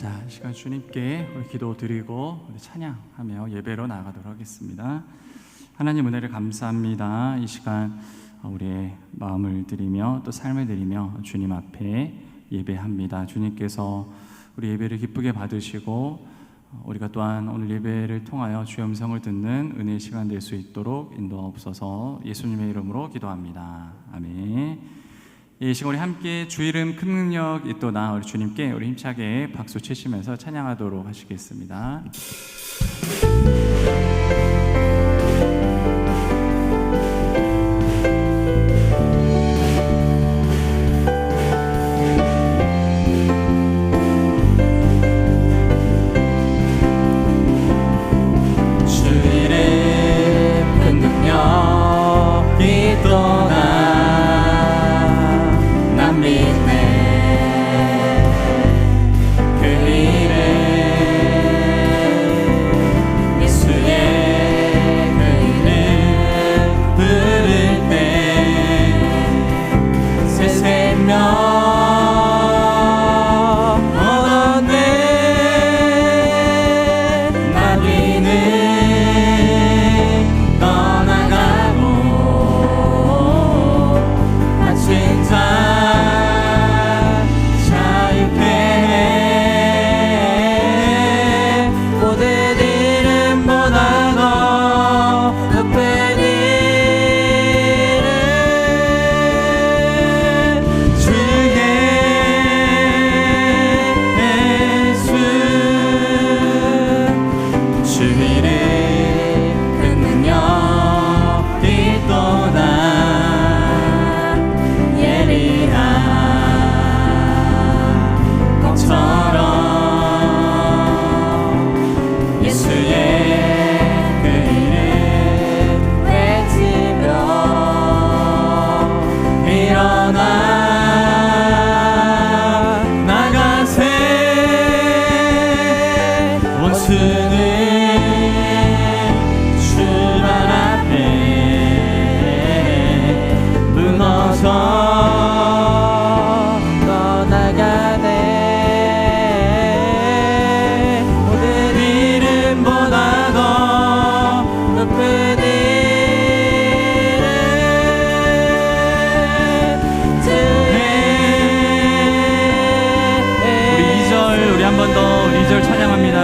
자, 이 시간 주님께 우리 기도 드리고 우리 찬양하며 예배로 나아가도록 하겠습니다. 하나님 은혜를 감사합니다. 이 시간 우리의 마음을 드리며 또 삶을 드리며 주님 앞에 예배합니다. 주님께서 우리 예배를 기쁘게 받으시고 우리가 또한 오늘 예배를 통하여 주의 음성을 듣는 은혜의 시간 될 수 있도록 인도하옵소서. 예수님의 이름으로 기도합니다. 아멘. 이 시간 우리 함께 주 이름 큰 능력 있도다 우리 주님께 우리 힘차게 박수 치시면서 찬양하도록 하시겠습니다. 주 이름 큰 능력 있도다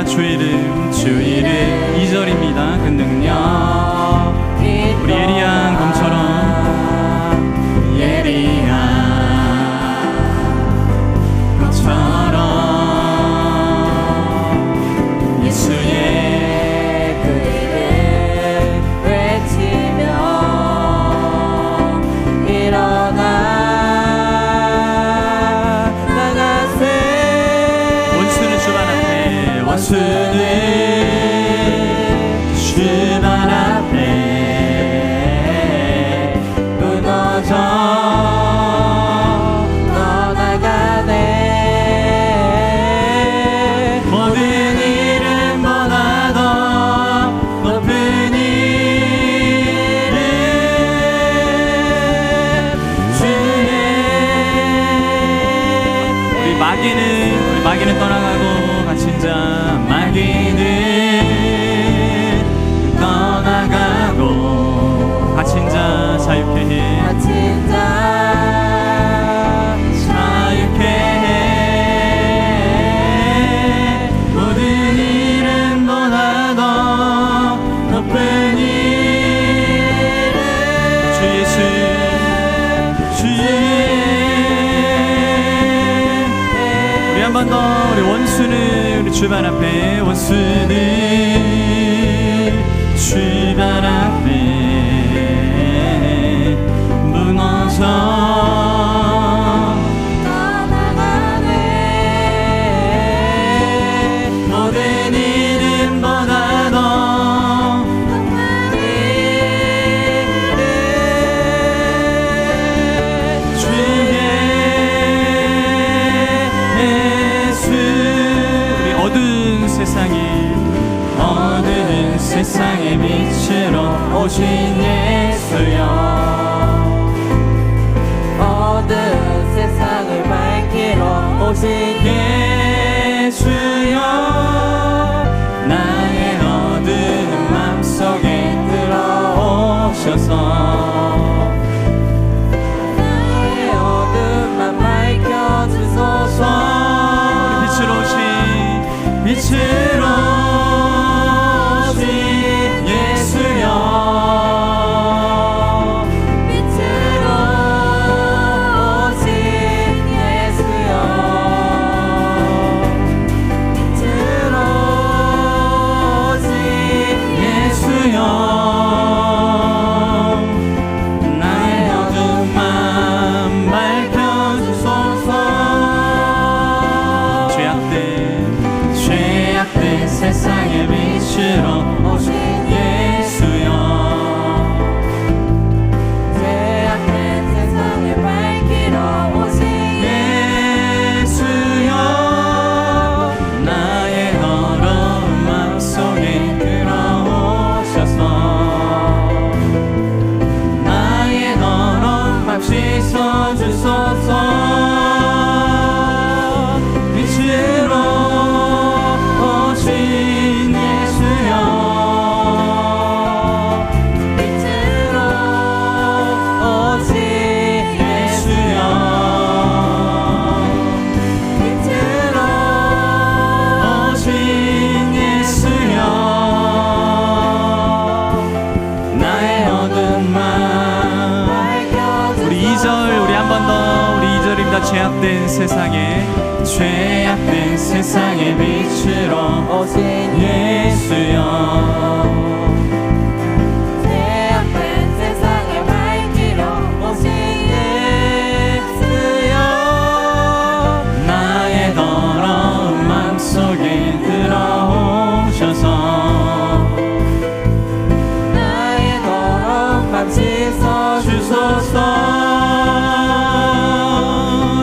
주 이름 2절입니다. 그 능력 우리 예리한 검처럼 예수의 그 이름 외치며 일어나 나가세. 원수는 주만 앞에 원수는 주만 앞에 무너져 떠나가네. 모든 이름보다 더 높은 이름 주의. 우리 마귀는 떠나가고 갇힌 자 마귀는 떠나가고 갇힌 자 자유케 해. 갇힌 자 자유케 해. 모든 이름보다 더 높은 이름 주 예수 주 우리 한 번 더 우리 원수는 우리 주만 앞에 원수는 주만 앞에 무너져 떠나가네. 모든 이름보다 더 높은 이름 주의 예수. 우리 어두운 세상의 빛으로 오신 예수여. 어두운 세상을 밝히러 오신 예수. 들어오셔서 나의 어둠만 밝혀주소서. 빛으로 오신 예수여, 빛으로 오신 예수여, 빛으로 오신 예수여, 나의 어둠만 밝혀주소서. 죄악된 세상의 빛으로 오신 예수여, 죄악된 세상을 밝히러 오신 예수여, 나의 더러운 마음속에 들어오셔서 나의 더러운 맘 씻어주소서. 빛으로 오신 예수여, 빛으로 오신 예수여, 빛으로 오신 예수여, 나의 어둠만 밝혀주소서. 우리 2절 우리 한 번 더, 우리 2절입니다. 죄악된 세상의 빛으로 오신 예수여, 죄악된 세상을 밝히러 오신 예수여, 나의 더러운 맘속에 들어오셔서 나의 더러운 맘 씻어주소서.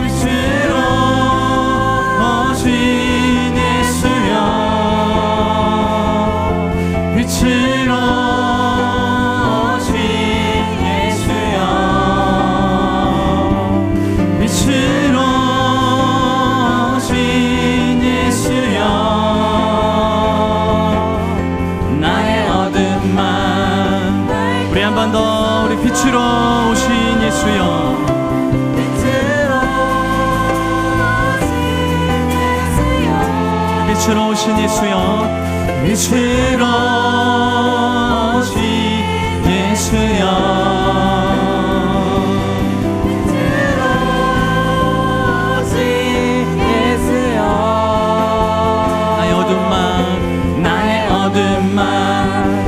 빛으로 오신 예수여, 빛으로 오신 예수여, 나의 어둠만. 우리 한 번 더, 우리 빛으로 오신 예수여, 빛으로 오신 예수여, 빛으로 오신 예수여, 빛으로 오신 예수여, 빛으로 오신 예수여, 나의 어둠만.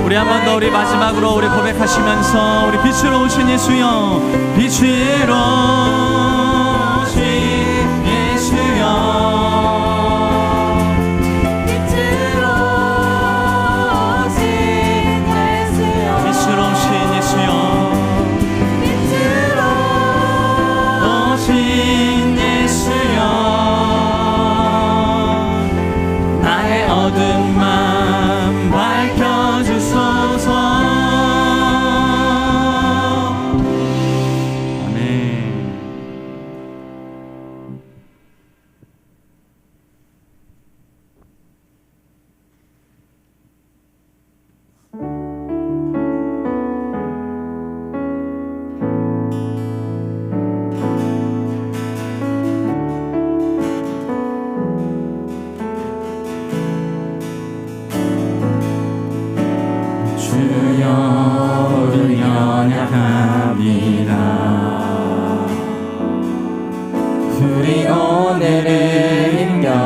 우리 한 번 더, 우리 마지막으로 우리 고백하시면서 우리 빛으로 오신 예수여, 빛으로 오신 예수여, 나의 어둠만 밝혀주소서. 아멘. 주여, 우리 연약합니다. 우리 오늘을 힘겨워합니다.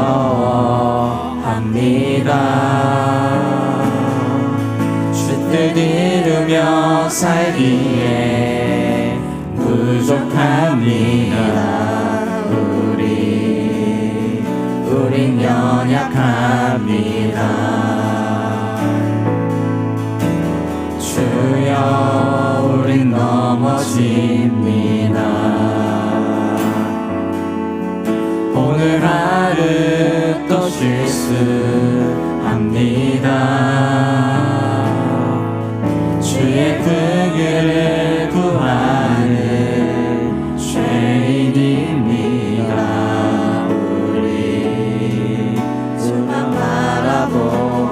주 뜻 이루며 살기에 부족합니다. 우린 연약합니다. 주여, 우린 넘어집니다. 오늘 하루 또 실수합니다. 주의 긍휼을 구하는 죄인입니다. 우리 주만 바라보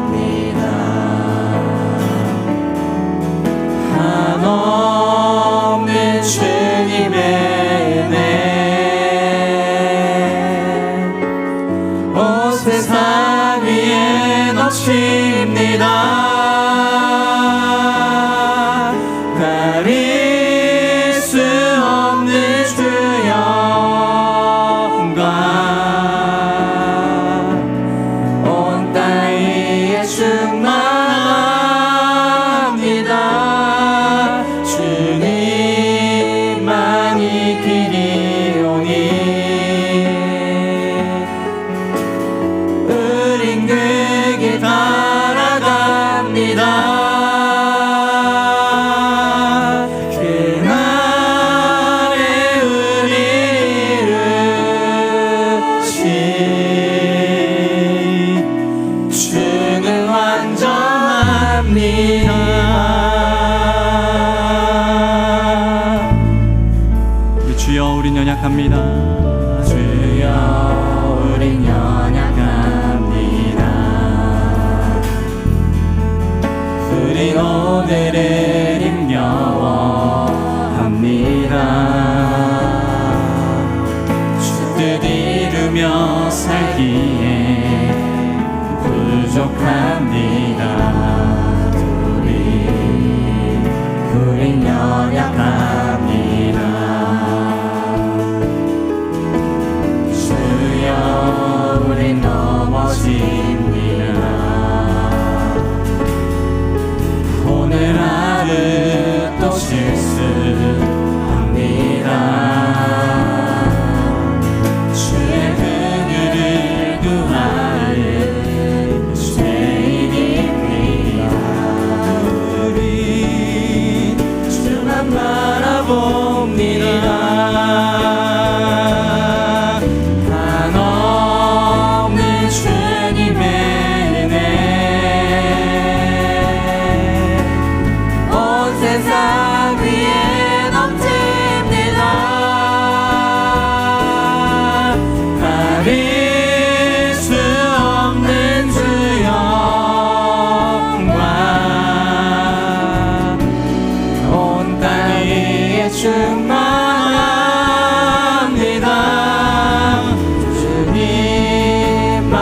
주여 우린 연약합니다. 주여 우린 연약합니다. 우린 오늘을 힘겨워합니다. 주 뜻 이루며 살기에 부족합니다. 우린 연약합니다. 주여 우린 넘어집니다. 오늘 하루 또 실수합니다. 주의 긍휼을 구하는 죄인입니다. 우리 주만 바라봅니다. 한없는 주님의 은혜 온 세상 위에 넘칩니다. 가릴 수 없는 주 영광 온 땅 위에 충만합니다. 주님만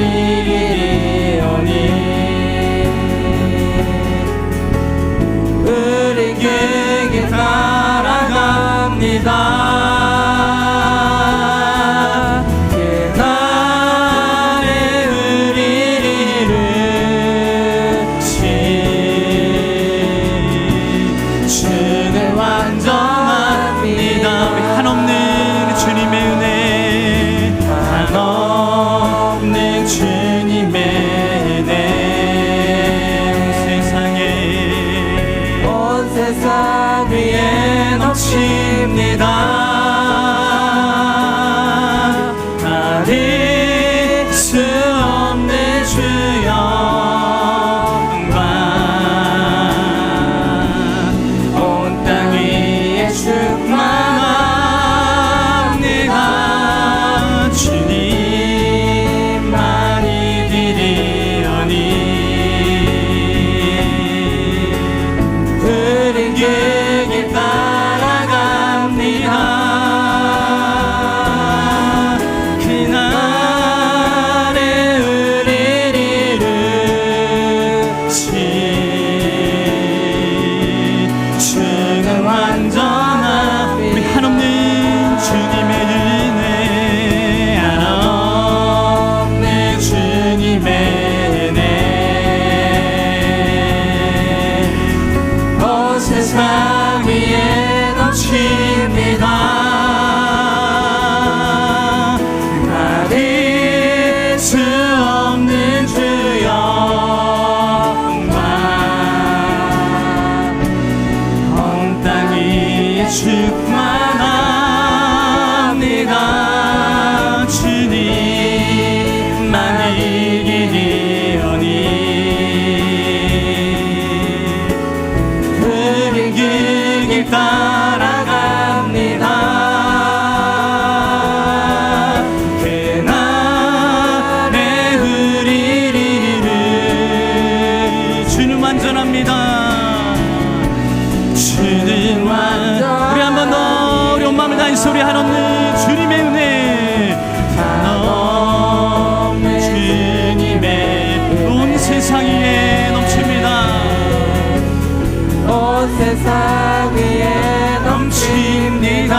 이기리오니 우리 길게 따라갑니다. 그날에 우리를 이루신 주는 완전합니다. 우리 한없는 주님의 은혜, 한없는 주님의 은혜 온 세상 위에 넘칩니다. 가릴 수 없는 주 영광 온 땅 위에 충만합니다. 주님만 이기리오니 우린 그 길 따라갑니다. 그날에 우리를 이루신 주는 완전한 우리 한없는 주님의 은혜, 한없는 주님의 은혜 온 세상 위에 넘칩니다. 가릴 수 없는 주 영광 온 땅 위에 충만합니다. 주님만 이기리오니 우린 그 길 따라갑니다. 그날에 우리를 주는 완전합니다. 주는 완전 우리 한 번 더 우리 온 마음을 다해서 우리 한없는 주님의 은혜, 한없는 주님의 온 세상 위에 넘칩니다. 온 세상 위에 넘칩니다.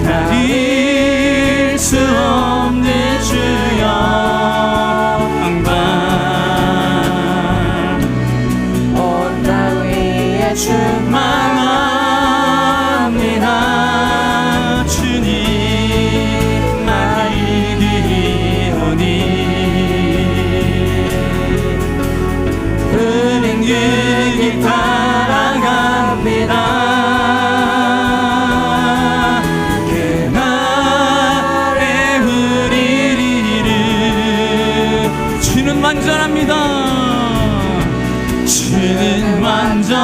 가릴 수 없는 주 영광 온 땅 위에 충만합니다. 주는 완전.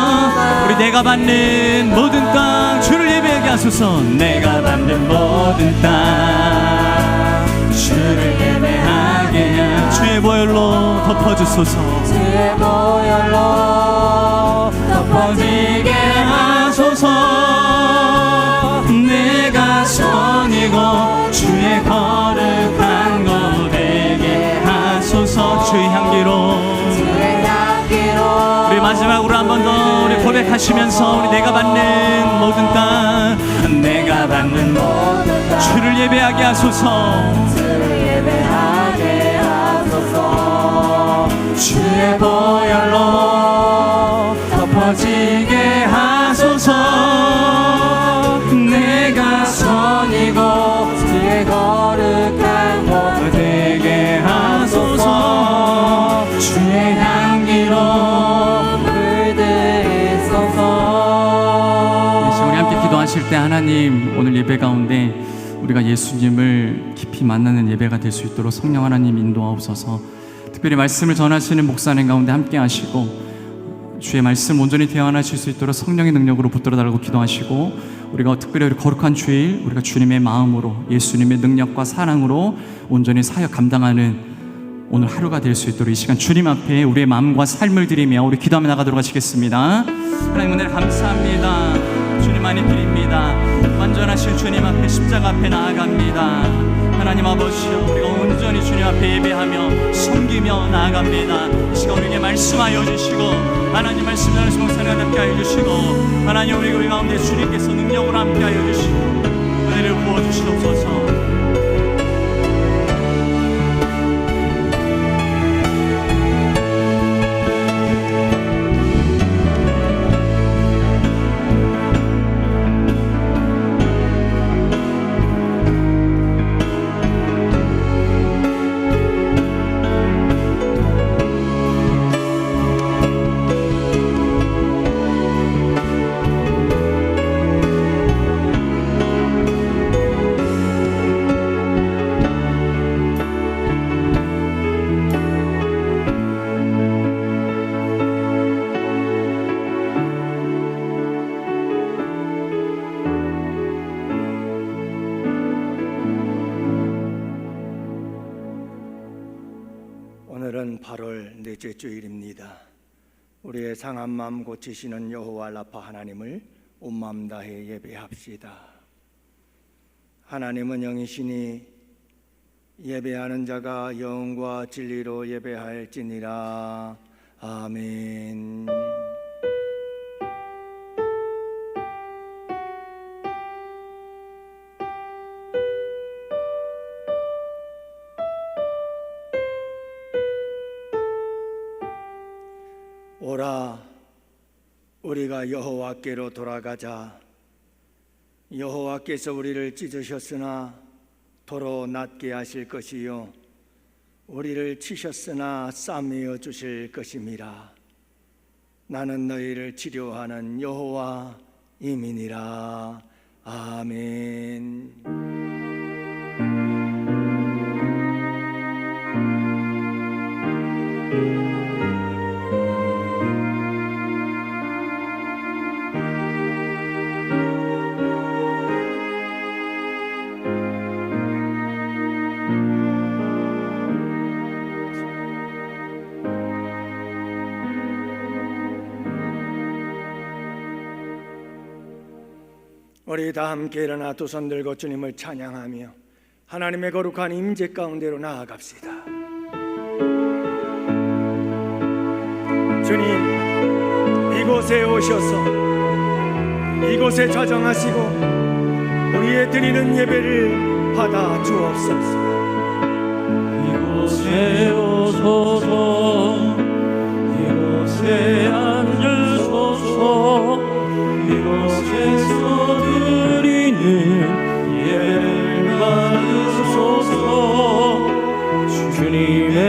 우리 내가 받는 모든 땅 주를 예배하게 하소서. 내가 받는 모든 땅 주를 예배하게 하소서. 주의 보혈로 덮어주소서. 주의 보혈로 덮어지게 하소서. 내가 선이고 주의 거룩한 것 되게 하소서. 주의 향기로. 주의 향기로. 우리 마지막으로 한 번 더 우리 고백하시면서 우리 내가 받는 모든 땅 내가 받는 모든 땅 주를 예배하게 하소서. 주를 예배하게 하소서. 주의 보혈로 덮어지게 하소서. 내가 선이고 주의 거룩한 곳 되게 하소서. 주의 향기로 물들이소서. 우리 함께 기도하실 때 하나님 오늘 예배 가운데 우리가 예수님을 깊이 만나는 예배가 될 수 있도록 성령 하나님 인도하옵소서. 특별히 말씀을 전하시는 목사님 가운데 함께 하시고 주의 말씀 온전히 대화하실 수 있도록 성령의 능력으로 붙들어달라고 기도하시고 우리가 특별히 우리 거룩한 주일 우리가 주님의 마음으로 예수님의 능력과 사랑으로 온전히 사역 감당하는 오늘 하루가 될 수 있도록 이 시간 주님 앞에 우리의 마음과 삶을 드리며 우리 기도하며 나가도록 하시겠습니다. 하나님 은혜를 감사합니다. 주님 안에 드립니다. 완전하신 주님 앞에 십자가 앞에 나아갑니다. 하나님 아버지여 우리가 온전히 주님 앞에 예배하며 섬기며 나아갑니다. 이 시간 우리에게 말씀하여 주시고 하나님 말씀 전하신 목사님 함께 하여 주시고 하나님 우리 가운데 주님께서 능력으로 함께 하여 주시고 은혜를 부어주시옵소서. 오늘은 8월 넷째 주일입니다. 우리의 상한 마음 고치시는 여호와 라파 하나님을 온 마음 다해 예배합시다. 하나님은 영이시니 예배하는 자가 영과 진리로 예배할지니라. 아멘. 오라 우리가 여호와께로 돌아가자. 여호와께서 우리를 찢으셨으나 도로 낫게 하실 것이요 우리를 치셨으나 싸매어 주실 것임이라. 나는 너희를 치료하는 여호와임이니라. 아멘. 우리 다 함께 일어나 두 손 들고 주님을 찬양하며 하나님의 거룩한 임재 가운데로 나아갑시다. 주님 이곳에 오셔서 이곳에 좌정하시고 우리의 드리는 예배를 받아 주옵소서. 이곳에 오소서. 이곳에 앉으소서. 이곳에서 드리는 예배를 받으소서. 주님의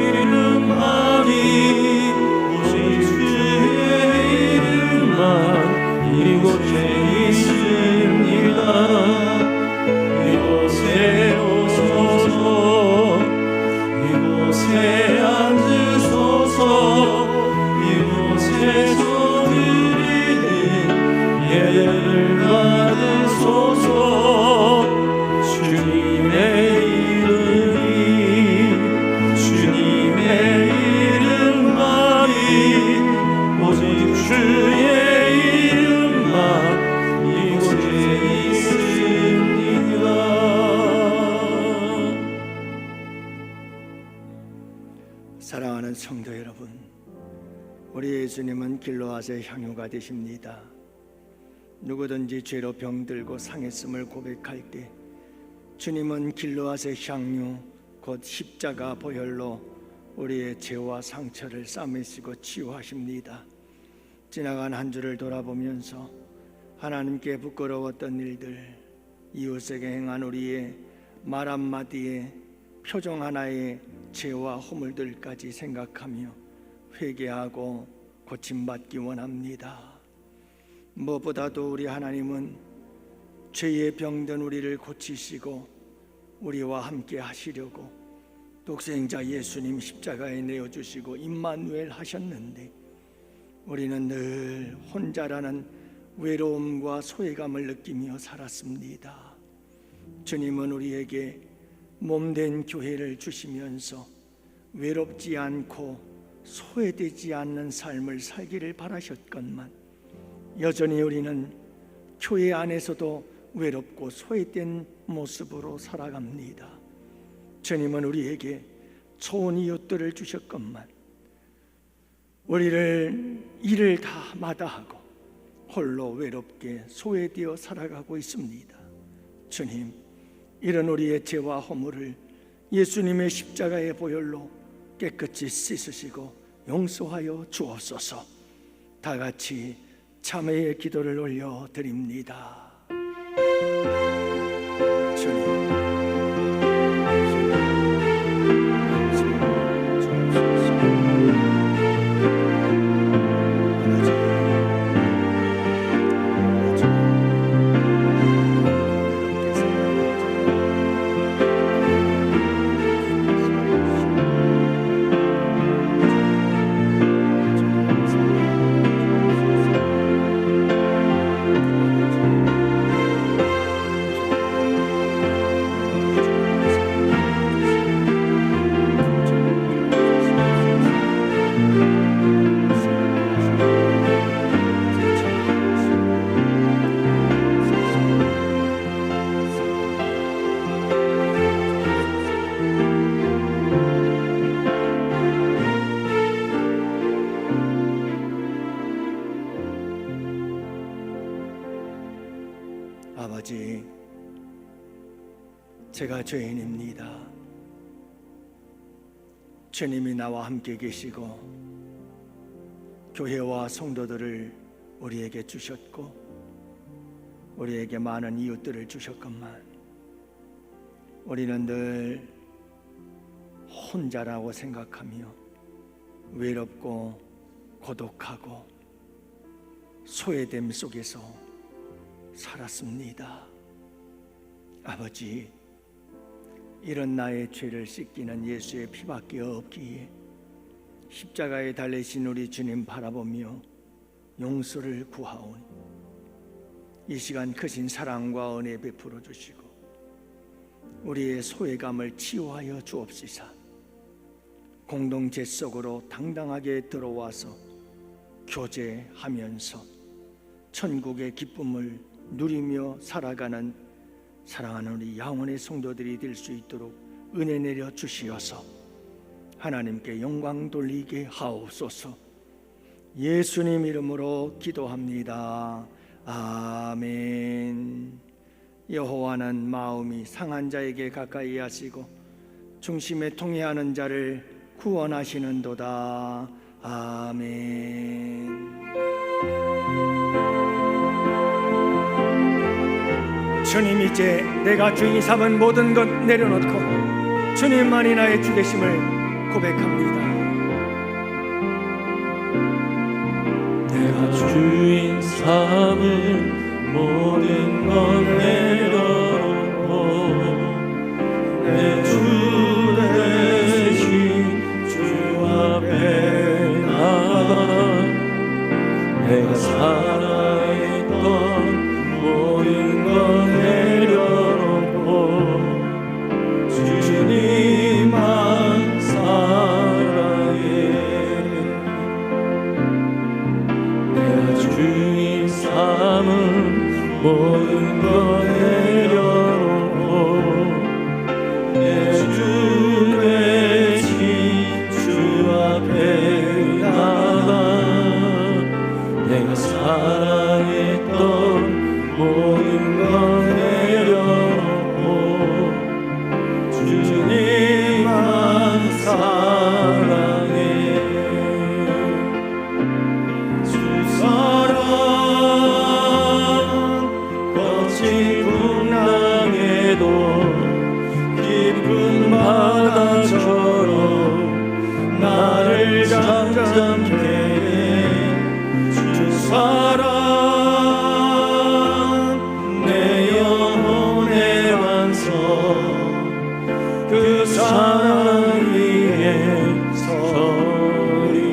이름만이 오직 주의 이름만 이곳에 있습니다. 이곳에 오소서. 사랑하는 성도 여러분, 우리 예수님은 길로앗의 향유가 되십니다. 누구든지 죄로 병들고 상했음을 고백할 때 주님은 길로앗의 향유 곧 십자가 보혈로 우리의 죄와 상처를 싸매시고 치유하십니다. 지나간 한 주를 돌아보면서 하나님께 부끄러웠던 일들, 이웃에게 행한 우리의 말 한마디에 표정 하나의 죄와 허물들까지 생각하며 회개하고 고침받기 원합니다. 무엇보다도 우리 하나님은 죄에 병든 우리를 고치시고 우리와 함께 하시려고 독생자 예수님 십자가에 내어주시고 임마누엘 하셨는데 우리는 늘 혼자라는 외로움과 소외감을 느끼며 살았습니다. 주님은 우리에게 몸된 교회를 주시면서 외롭지 않고 소외되지 않는 삶을 살기를 바라셨건만 여전히 우리는 교회 안에서도 외롭고 소외된 모습으로 살아갑니다. 주님은 우리에게 좋은 이웃들을 주셨건만 우리를 일을 다 마다하고 홀로 외롭게 소외되어 살아가고 있습니다. 주님, 이런 우리의 죄와 허물을 예수님의 십자가의 보혈로 깨끗이 씻으시고 용서하여 주옵소서. 다 같이 참회의 기도를 올려드립니다. 주님, 아버지, 제가 죄인입니다. 주님이 나와 함께 계시고 교회와 성도들을 우리에게 주셨고 우리에게 많은 이웃들을 주셨건만 우리는 늘 혼자라고 생각하며 외롭고 고독하고 소외됨 속에서 살았습니다. 아버지, 이런 나의 죄를 씻기는 예수의 피밖에 없기에 십자가에 달리신 우리 주님 바라보며 용서를 구하오니 이 시간 크신 사랑과 은혜 베풀어 주시고 우리의 소외감을 치유하여 주옵시사. 공동체 속으로 당당하게 들어와서 교제하면서 천국의 기쁨을 누리며 살아가는 사랑하는 우리 영혼의 성도들이 될 수 있도록 은혜 내려 주시어서 하나님께 영광 돌리게 하옵소서. 예수님 이름으로 기도합니다. 아멘. 여호와는 마음이 상한 자에게 가까이 하시고 중심에 통회하는 자를 구원하시는도다. 아멘. 주님, 이제 내가 주인이 삼은 모든 것 내려놓고 주님만이 나의 주 되심을 고백합니다. 내가 주인 삼은 모든 것 내려놓고 내 주 대신 주 앞에 나가 내가 살아있던 모든 것 내려놓고 주님만 사랑해. 내가 주인 삼은 모든 것 내려 잠게 주 사랑 내 영혼의 완성 그 사랑 위에 서리.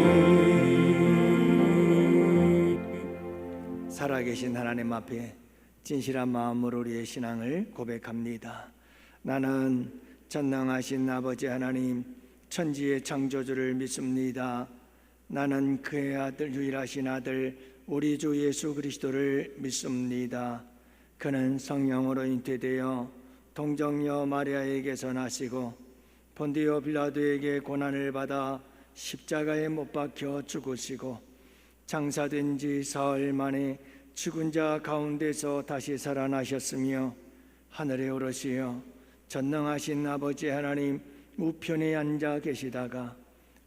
살아계신 하나님 앞에 진실한 마음으로 우리의 신앙을 고백합니다. 나는 전능하신 아버지 하나님 천지의 창조주를 믿습니다. 나는 그의 아들 유일하신 아들 우리 주 예수 그리스도를 믿습니다. 그는 성령으로 잉태되어 동정녀 마리아에게서 나시고 본디오 빌라도에게 고난을 받아 십자가에 못 박혀 죽으시고 장사된 지 사흘 만에 죽은 자 가운데서 다시 살아나셨으며 하늘에 오르시어 전능하신 아버지 하나님 우편에 앉아 계시다가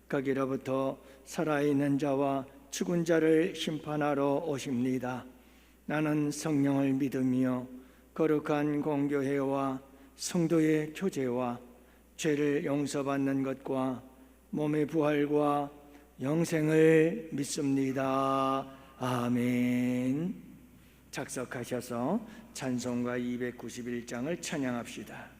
거기로부터 살아있는 자와 죽은 자를 심판하러 오십니다. 나는 성령을 믿으며 거룩한 공교회와 성도의 교제와 죄를 용서받는 것과 몸의 부활과 영생을 믿습니다. 아멘. 작석하셔서 찬송가 291장을 찬양합시다.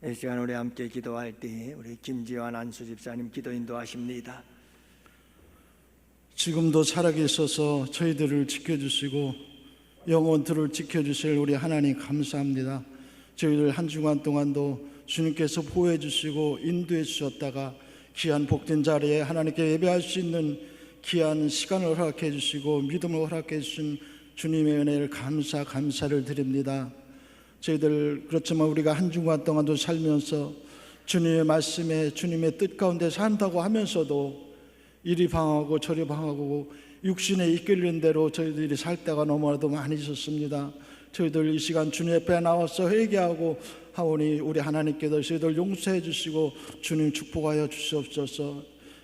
이 시간 우리 함께 기도할 때 우리 김지환 안수 집사님 기도 인도하십니다. 지금도 살아계셔서 저희들을 지켜주시고 영혼들을 지켜주실 우리 하나님 감사합니다. 저희들 한 주간 동안도 주님께서 보호해 주시고 인도해 주셨다가 귀한 복된 자리에 하나님께 예배할 수 있는 귀한 시간을 허락해 주시고 믿음을 허락해 주신 주님의 은혜를 감사를 드립니다. 저희들 그렇지만 우리가 한 주간 동안도 살면서 주님의 말씀에 주님의 뜻 가운데 산다고 하면서도 이리 방하고 저리 방하고 육신에 이끌리는 대로 저희들이 살 때가 너무나도 많이 있었습니다. 저희들 이 시간 주님 앞에 나와서 회개하고 하오니 우리 하나님께서 저희들 용서해 주시고 주님 축복하여 주시옵소서.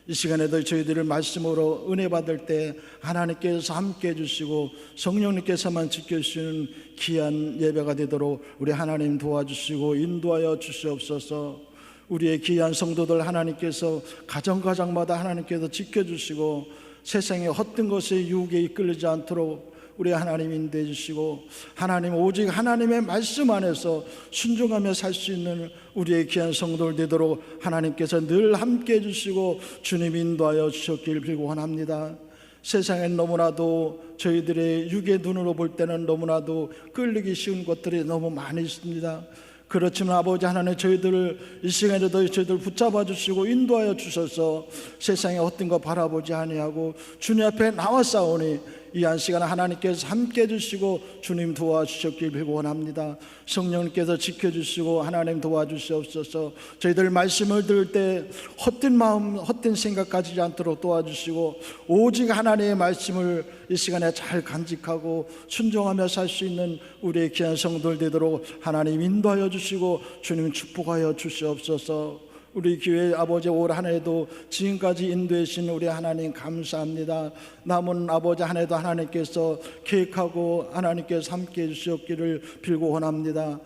이 시간에도 저희들을 말씀으로 은혜 받을 때 하나님께서 함께 해주시고 성령님께서만 지켜주시는 귀한 예배가 되도록 우리 하나님 도와주시고 인도하여 주시옵소서. 우리의 귀한 성도들 하나님께서 가정마다 하나님께서 지켜주시고 세상의 헛된 것에 유혹에 이끌리지 않도록 우리 하나님 인도해 주시고 하나님 오직 하나님의 말씀 안에서 순종하며 살 수 있는 우리의 귀한 성도들 되도록 하나님께서 늘 함께 해주시고 주님 인도하여 주셨길 빌고 원합니다. 세상엔 너무나도 저희들의 육의 눈으로 볼 때는 너무나도 끌리기 쉬운 것들이 너무 많이 있습니다. 그렇지만 아버지 하나님 저희들을 이 시간에도 저희들 붙잡아 주시고 인도하여 주셔서 세상에 어떤 거 바라보지 아니하고 주님 앞에 나와 싸우니 이 한 시간 하나님께서 함께 해주시고 주님 도와주셨길 빌고 원합니다. 성령님께서 지켜주시고 하나님 도와주시옵소서. 저희들 말씀을 들을 때 헛된 마음 헛된 생각 가지지 않도록 도와주시고 오직 하나님의 말씀을 이 시간에 잘 간직하고 순종하며 살 수 있는 우리의 귀한 성도들 되도록 하나님 인도하여 주시고 주님 축복하여 주시옵소서. 우리 교회 아버지 올 한 해도 지금까지 인도해 주신 우리 하나님 감사합니다. 남은 아버지 한 해도 하나님께서 계획하고 하나님께서 함께 해 주셨기를 빌고 원합니다.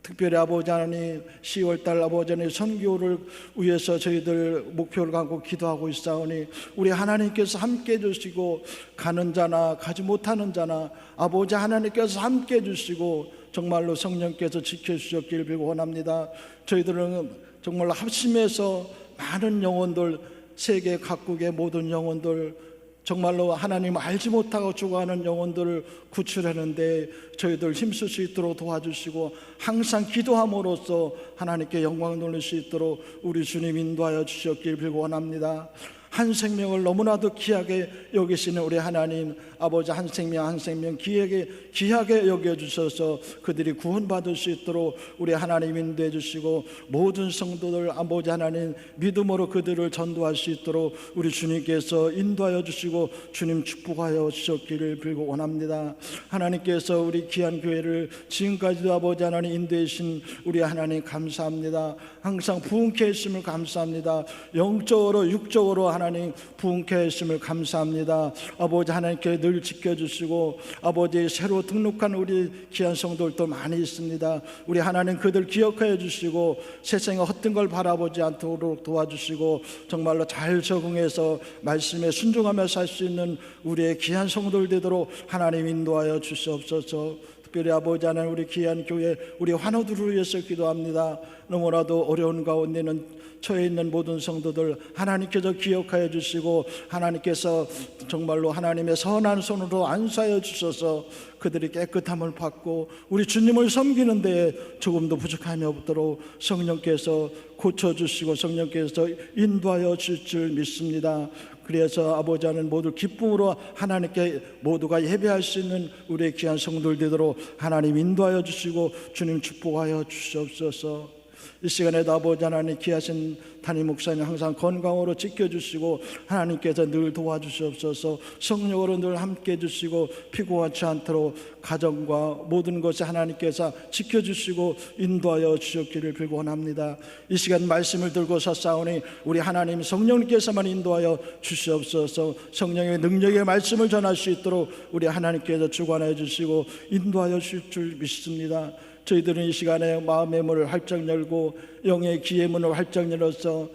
특별히 아버지 하나님 10월달 아버지 하나님 선교를 위해서 저희들 목표를 갖고 기도하고 있사오니 우리 하나님께서 함께 해주시고 가는 자나 가지 못하는 자나 아버지 하나님께서 함께 해주시고 정말로 성령께서 지켜주셨기를 빌고 원합니다. 저희들은 정말 합심해서 많은 영혼들 세계 각국의 모든 영혼들 정말로 하나님 알지 못하고 죽어가는 영혼들을 구출하는데 저희들 힘쓸 수 있도록 도와주시고 항상 기도함으로써 하나님께 영광 돌릴 수 있도록 우리 주님 인도하여 주셨길 빌고 원합니다. 한 생명을 너무나도 귀하게 여기시는 우리 하나님 아버지 한 생명 귀하게 여겨주셔서 그들이 구원받을 수 있도록 우리 하나님 인도해 주시고 모든 성도들 아버지 하나님 믿음으로 그들을 전도할 수 있도록 우리 주님께서 인도하여 주시고 주님 축복하여 주셨기를 빌고 원합니다. 하나님께서 우리 귀한 교회를 지금까지도 아버지 하나님 인도해 주신 우리 하나님 감사합니다. 항상 부흥케 했음을 감사합니다. 영적으로 육적으로 하나님 부흥케 했음을 감사합니다. 아버지 하나님께 늘 지켜주시고 아버지 새로 등록한 우리 귀한 성도들도 많이 있습니다. 우리 하나님 그들 기억하여 주시고 세상에 헛된 걸 바라보지 않도록 도와주시고 정말로 잘 적응해서 말씀에 순종하며 살 수 있는 우리의 귀한 성도들 되도록 하나님 인도하여 주시옵소서. 특별히 아버지 하나님 우리 귀한 교회 우리 환우들을 위해서 기도합니다. 너무나도 어려운 가운데는 처해 있는 모든 성도들 하나님께서 기억하여 주시고 하나님께서 정말로 하나님의 선한 손으로 안수하여 주셔서 그들이 깨끗함을 받고 우리 주님을 섬기는 데에 조금도 부족함이 없도록 성령께서 고쳐주시고 성령께서 인도하여 주실 줄 믿습니다. 그래서 아버지 하나님 모두 기쁨으로 하나님께 모두가 예배할 수 있는 우리의 귀한 성도들 되도록 하나님 인도하여 주시고 주님 축복하여 주시옵소서. 이 시간에도 아버지 하나님 귀하신 담임 목사님 항상 건강으로 지켜주시고 하나님께서 늘 도와주시옵소서. 성령으로 늘 함께 해주시고 피곤하지 않도록 가정과 모든 것에 하나님께서 지켜주시고 인도하여 주셨기를 빌고 원합니다. 이 시간 말씀을 들고 섰사오니 우리 하나님 성령님께서만 인도하여 주시옵소서. 성령의 능력의 말씀을 전할 수 있도록 우리 하나님께서 주관해 주시고 인도하여 주실 줄 믿습니다. 저희들은 이 시간에 마음의 문을 활짝 열고 영의 귀의 문을 활짝 열어서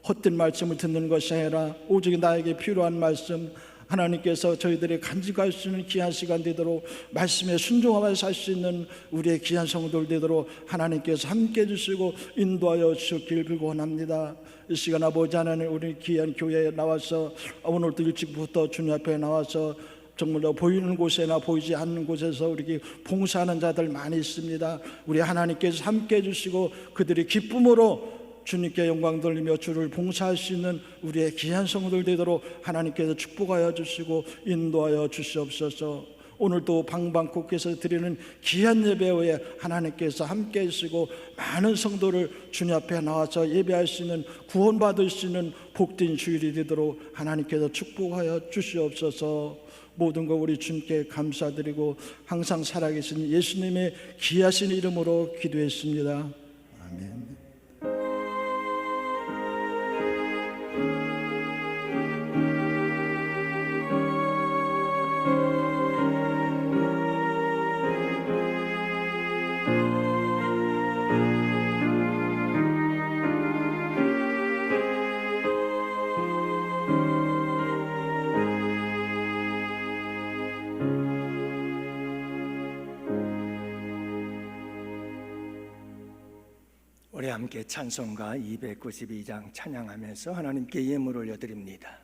헛된 말씀을 듣는 것이 아니라 오직 나에게 필요한 말씀 하나님께서 저희들이 간직할 수 있는 귀한 시간 되도록 말씀에 순종하며 살 수 있는 우리의 귀한 성도들 되도록 하나님께서 함께 해주시고 인도하여 주시길 원합니다. 이 시간 아버지 하나님, 우리 귀한 교회에 나와서 오늘도 일찍부터 주님 앞에 나와서 정말로 보이는 곳에나 보이지 않는 곳에서 우리 봉사하는 자들 많이 있습니다. 우리 하나님께서 함께 해주시고 그들이 기쁨으로 주님께 영광 돌리며 주를 봉사할 수 있는 우리의 귀한 성도들 되도록 하나님께서 축복하여 주시고 인도하여 주시옵소서. 오늘도 방방곡곡에서 드리는 귀한 예배에 하나님께서 함께 해주시고 많은 성도를 주님 앞에 나와서 예배할 수 있는, 구원받을 수 있는 복된 주일이 되도록 하나님께서 축복하여 주시옵소서. 모든 것 우리 주님께 감사드리고 항상 살아계신 예수님의 귀하신 이름으로 기도했습니다. 아멘. 우리 함께 찬송가 292장 찬양하면서 하나님께 예물을 올려드립니다.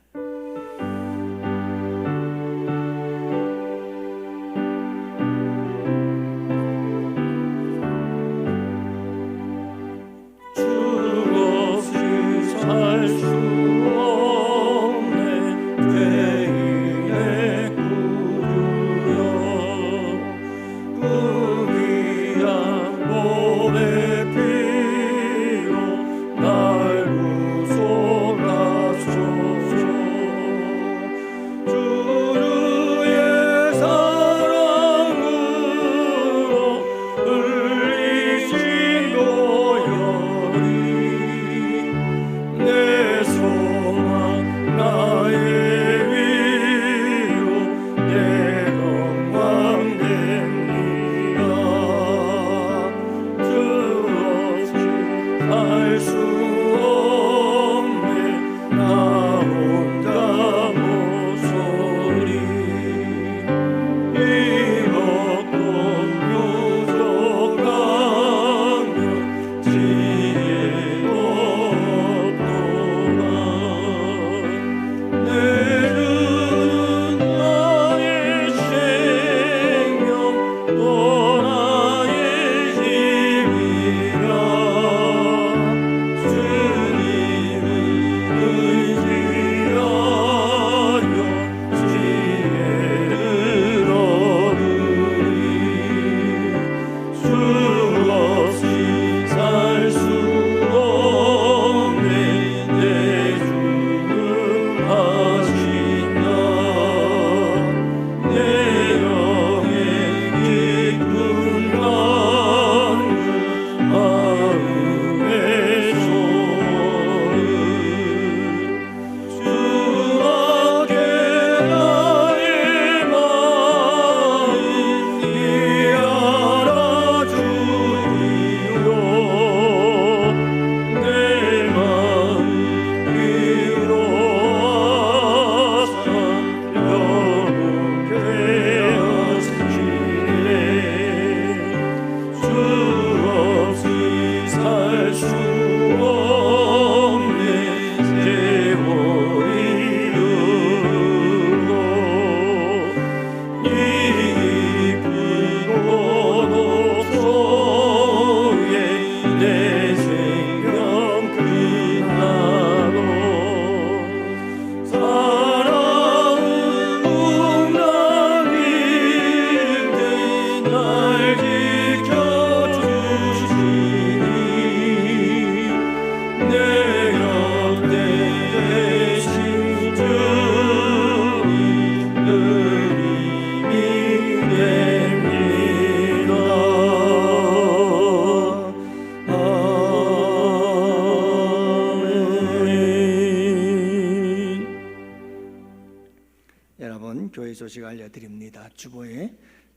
교회 소식 알려드립니다. 주보에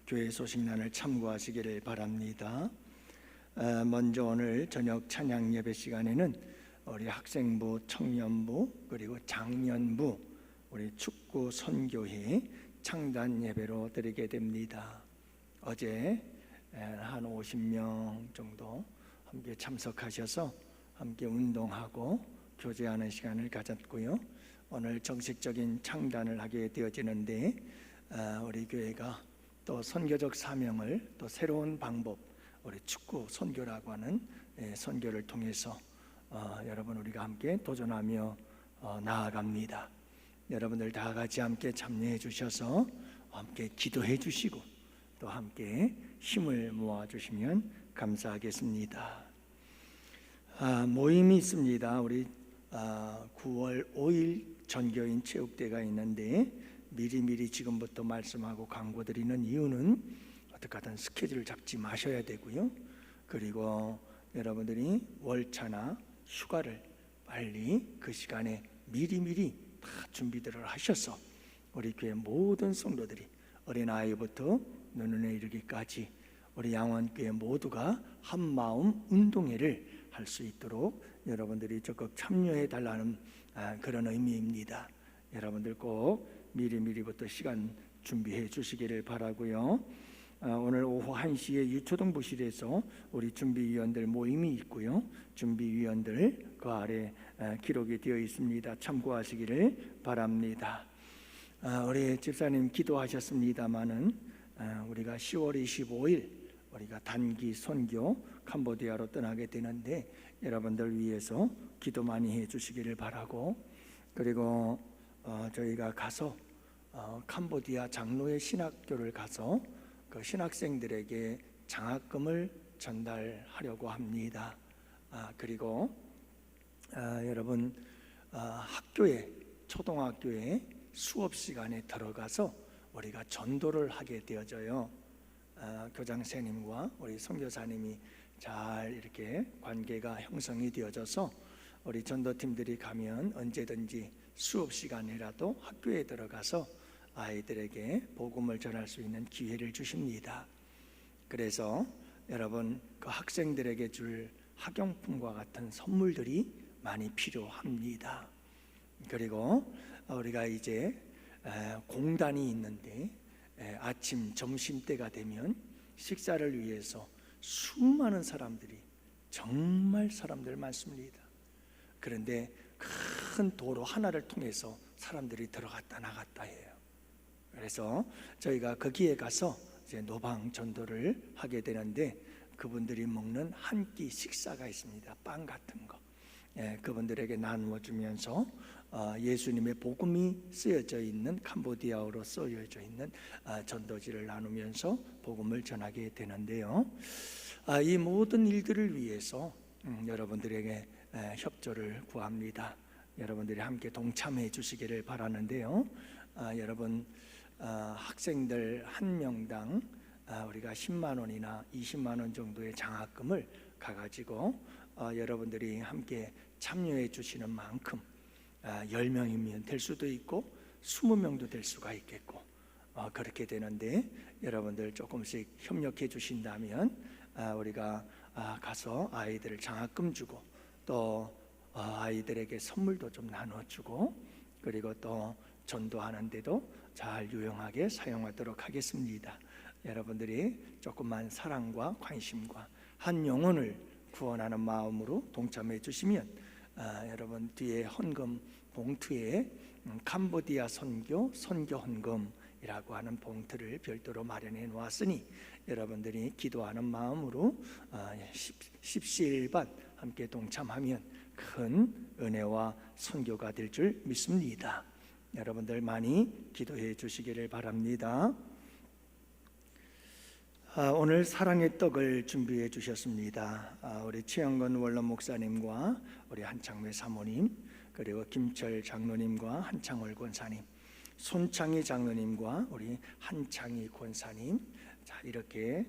교회 소식란을 참고하시기를 바랍니다. 먼저 오늘 저녁 찬양 예배 시간에는 우리 학생부, 청년부, 그리고 장년부 우리 축구 선교회 창단 예배로 드리게 됩니다. 어제 한 50명 정도 함께 참석하셔서 함께 운동하고 교제하는 시간을 가졌고요. 오늘 정식적인 창단을 하게 되어지는데 우리 교회가 또 선교적 사명을 또 새로운 방법, 우리 축구 선교라고 하는 선교를 통해서 여러분 우리가 함께 도전하며 나아갑니다. 여러분들 다 같이 함께 참여해 주셔서 함께 기도해 주시고 또 함께 힘을 모아 주시면 감사하겠습니다. 모임이 있습니다. 우리 9월 5일 전교인 체육대가 있는데 미리미리 지금부터 말씀하고 광고드리는 이유는 어떻게 하든 스케줄을 잡지 마셔야 되고요. 그리고 여러분들이 월차나 휴가를 빨리 그 시간에 미리미리 다 준비들을 하셔서 우리 교회 모든 성도들이 어린아이부터 노년에 이르기까지 우리 양원교회 모두가 한마음 운동회를 할 수 있도록 여러분들이 적극 참여해 달라는 그런 의미입니다. 여러분들 꼭 미리미리부터 시간 준비해 주시기를 바라고요. 오늘 오후 1시에 유초동부실에서 우리 준비위원들 모임이 있고요. 준비위원들 그 아래 기록이 되어 있습니다. 참고하시기를 바랍니다. 우리 집사님 기도하셨습니다마는 우리가 10월 25일 우리가 단기 선교 캄보디아로 떠나게 되는데 여러분들 위해서 기도 많이 해 주시기를 바라고, 그리고 저희가 가서 캄보디아 장로의 신학교를 가서 그 신학생들에게 장학금을 전달하려고 합니다. 그리고 여러분 학교에 초등학교에 수업 시간에 들어가서 우리가 전도를 하게 되어져요. 교장선생님과 우리 선교사님이 잘 이렇게 관계가 형성이 되어져서 우리 전도팀들이 가면 언제든지 수업 시간이라도 학교에 들어가서 아이들에게 복음을 전할 수 있는 기회를 주십니다. 그래서 여러분 그 학생들에게 줄 학용품과 같은 선물들이 많이 필요합니다. 그리고 우리가 이제 공단이 있는데 아침 점심 때가 되면 식사를 위해서 수많은 사람들이 정말 사람들 많습니다. 그런데 큰 도로 하나를 통해서 사람들이 들어갔다 나갔다 해요. 그래서 저희가 거기에 가서 이제 노방 전도를 하게 되는데 그분들이 먹는 한 끼 식사가 있습니다. 빵 같은 거. 그분들에게 나누어 주면서 예수님의 복음이 쓰여져 있는 캄보디아어로 쓰여져 있는 전도지를 나누면서 복음을 전하게 되는데요. 이 모든 일들을 위해서 여러분들에게 협조를 구합니다. 여러분들이 함께 동참해 주시기를 바라는데요. 여러분 학생들 한 명당 우리가 10만 원이나 20만 원 정도의 장학금을 가가지고 여러분들이 함께 참여해 주시는 만큼 10명이면 될 수도 있고 20명도 될 수가 있겠고 그렇게 되는데 여러분들 조금씩 협력해 주신다면 우리가 가서 아이들을 장학금 주고 또 아이들에게 선물도 좀 나눠주고 그리고 또 전도하는데도 잘 유용하게 사용하도록 하겠습니다. 여러분들이 조금만 사랑과 관심과 한 영혼을 구원하는 마음으로 동참해 주시면 여러분 뒤에 헌금 봉투에 캄보디아 선교 헌금이라고 하는 봉투를 별도로 마련해 놓았으니 여러분들이 기도하는 마음으로 십시일반 함께 동참하면 큰 은혜와 선교가 될 줄 믿습니다. 여러분들 많이 기도해 주시기를 바랍니다. 오늘 사랑의 떡을 준비해 주셨습니다. 우리 최영건 원로 목사님과 우리 한창회 사모님, 그리고 김철 장로님과 한창월 권사님, 손창희 장로님과 우리 한창희 권사님, 자 이렇게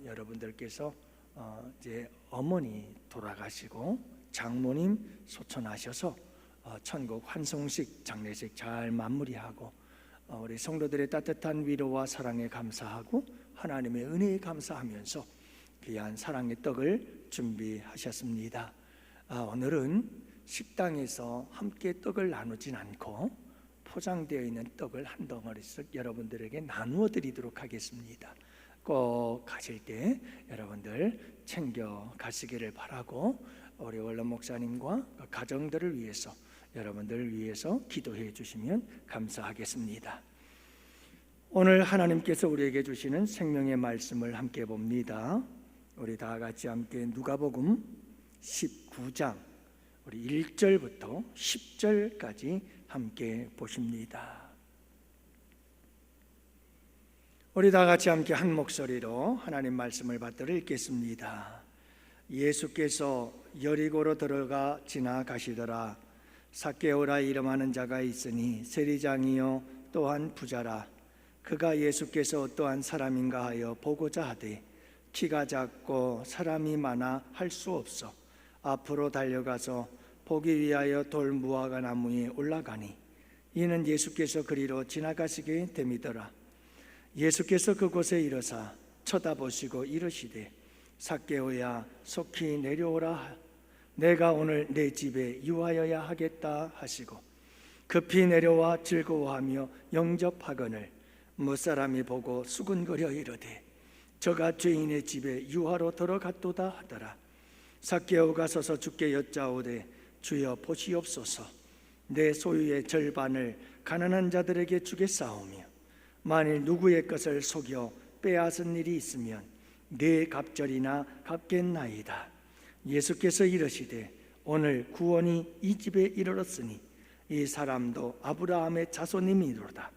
여러분들께서 이제 어머니 돌아가시고 장모님 소천하셔서 천국 환송식 장례식 잘 마무리하고 우리 성도들의 따뜻한 위로와 사랑에 감사하고 하나님의 은혜에 감사하면서 귀한 사랑의 떡을 준비하셨습니다. 오늘은 식당에서 함께 떡을 나누진 않고 포장되어 있는 떡을 한 덩어리씩 여러분들에게 나누어 드리도록 하겠습니다. 꼭 가실 때 여러분들 챙겨 가시기를 바라고, 우리 원로 목사님과 가정들을 위해서, 여러분들을 위해서 기도해 주시면 감사하겠습니다. 오늘 하나님께서 우리에게 주시는 생명의 말씀을 함께 봅니다. 우리 다 같이 함께 누가복음 19장 우리 1절부터 10절까지 함께 보십니다. 우리 다 같이 함께 한 목소리로 하나님 말씀을 받들어 읽겠습니다. 예수께서 여리고로 들어가 지나가시더라. 삭개오라 이름하는 자가 있으니 세리장이요 또한 부자라. 그가 예수께서 어떠한 사람인가 하여 보고자 하되 키가 작고 사람이 많아 할 수 없어 앞으로 달려가서 보기 위하여 돌 무화과 나무에 올라가니, 이는 예수께서 그리로 지나가시게 됨이더라. 예수께서 그곳에 이르사 쳐다보시고 이르시되 삭개오야 속히 내려오라. 내가 오늘 내 집에 유하여야 하겠다 하시고 급히 내려와 즐거워하며 영접하거늘 무사람이 보고 수군거려 이르되 저가 죄인의 집에 유하로 들어갔도다 하더라. 삭개오가 서서 주께 여짜오되 주여 보시옵소서. 내 소유의 절반을 가난한 자들에게 주겠사오며 만일 누구의 것을 속여 빼앗은 일이 있으면 네 갑절이나 갚겠나이다. 예수께서 이르시되 오늘 구원이 이 집에 이르렀으니 이 사람도 아브라함의 자손임이로다.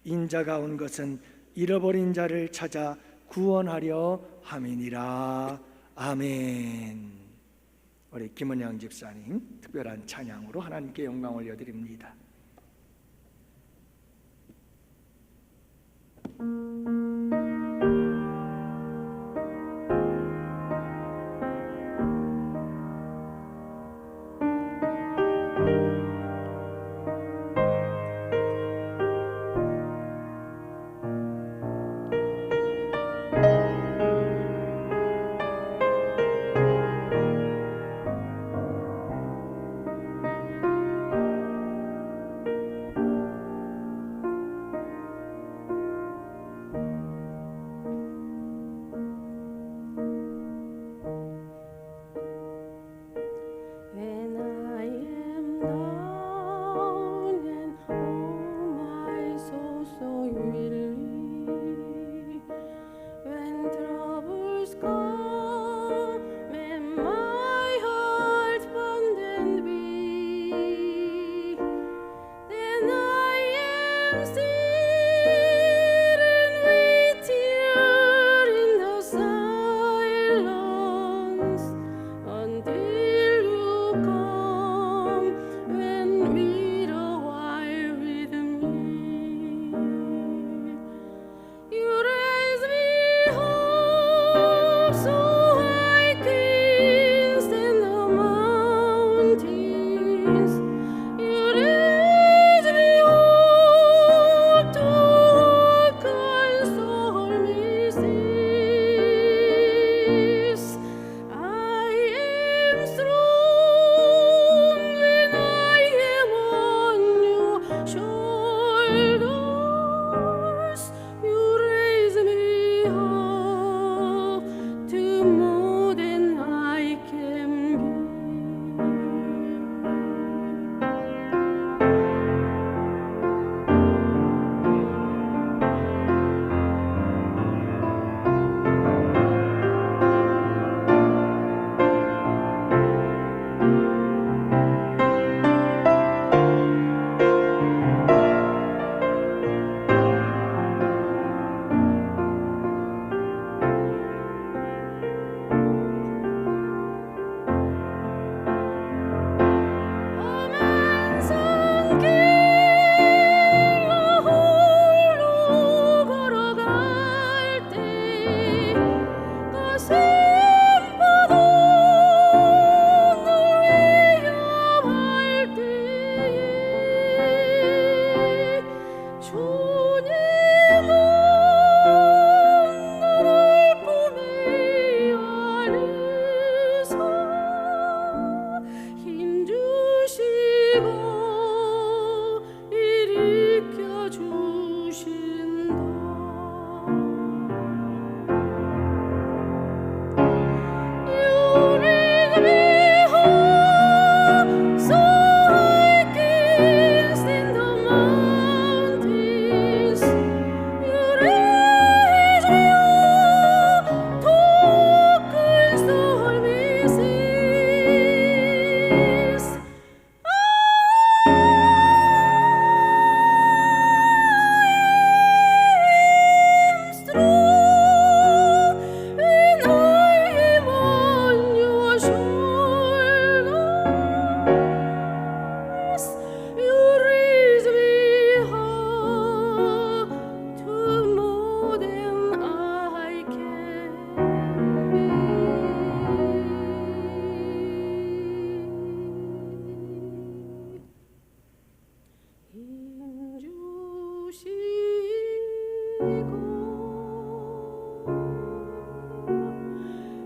인자가 온 것은 잃어버린 자를 찾아 구원하려 함이니라. 아멘. 우리 김은영 집사님 특별한 찬양으로 하나님께 영광 올려드립니다.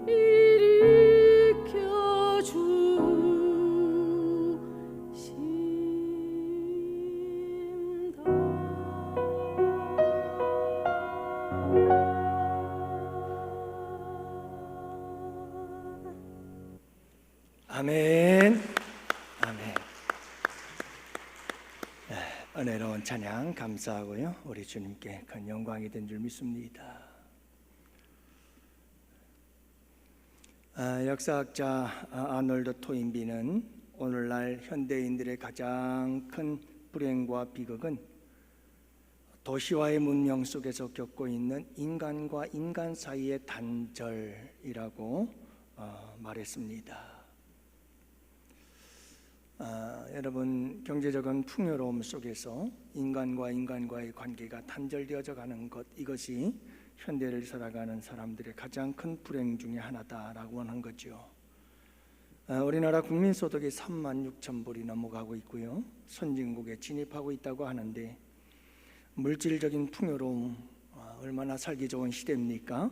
일으켜 아멘. 아멘. 은혜로운 찬양 감사하고요. 우리 주님께 큰 영광이 된 줄 믿습니다. 역사학자 아놀드 토인비는 오늘날 현대인들의 가장 큰 불행과 비극은 도시화의 문명 속에서 겪고 있는 인간과 인간 사이의 단절이라고 말했습니다. 여러분, 경제적인 풍요로움 속에서 인간과 인간과의 관계가 단절되어져 가는 것, 이것이 현대를 살아가는 사람들의 가장 큰 불행 중에 하나다라고 하는 거죠. 우리나라 국민소득이 36,000불이 넘어가고 있고요, 선진국에 진입하고 있다고 하는데, 물질적인 풍요로움, 얼마나 살기 좋은 시대입니까?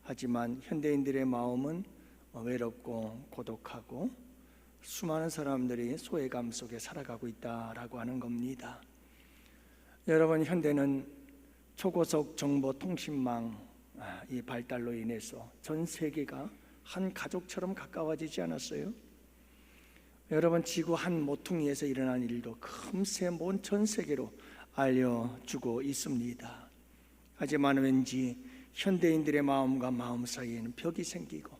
하지만 현대인들의 마음은 외롭고 고독하고 수많은 사람들이 소외감 속에 살아가고 있다라고 하는 겁니다. 여러분, 현대는 초고속 정보통신망 이 발달로 인해서 전 세계가 한 가족처럼 가까워지지 않았어요? 여러분, 지구 한 모퉁이에서 일어난 일도 금세 전 세계로 알려주고 있습니다. 하지만 왠지 현대인들의 마음과 마음 사이에는 벽이 생기고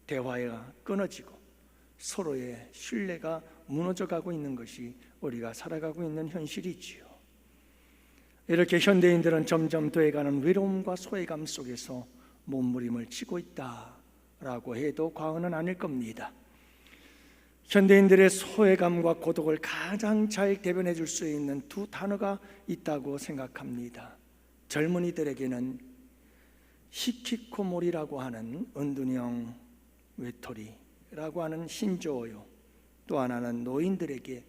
대화가 끊어지고 서로의 신뢰가 무너져가고 있는 것이 우리가 살아가고 있는 현실이지요. 이렇게 현대인들은 점점 더해가는 외로움과 소외감 속에서 몸부림을 치고 있다라고 해도 과언은 아닐 겁니다. 현대인들의 소외감과 고독을 가장 잘 대변해 줄 수 있는 두 단어가 있다고 생각합니다. 젊은이들에게는 히키코모리라고 하는 은둔형 외톨이라고 하는 신조어요, 또 하나는 노인들에게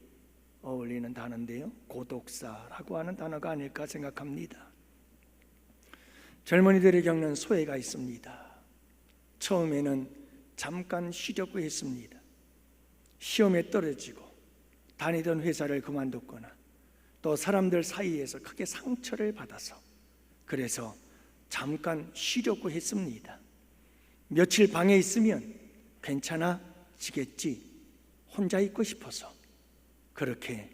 어울리는 단어인데요, 고독사라고 하는 단어가 아닐까 생각합니다. 젊은이들이 겪는 소외가 있습니다. 처음에는 잠깐 쉬려고 했습니다. 시험에 떨어지고 다니던 회사를 그만뒀거나 또 사람들 사이에서 크게 상처를 받아서 그래서 잠깐 쉬려고 했습니다. 며칠 방에 있으면 괜찮아지겠지, 혼자 있고 싶어서 그렇게.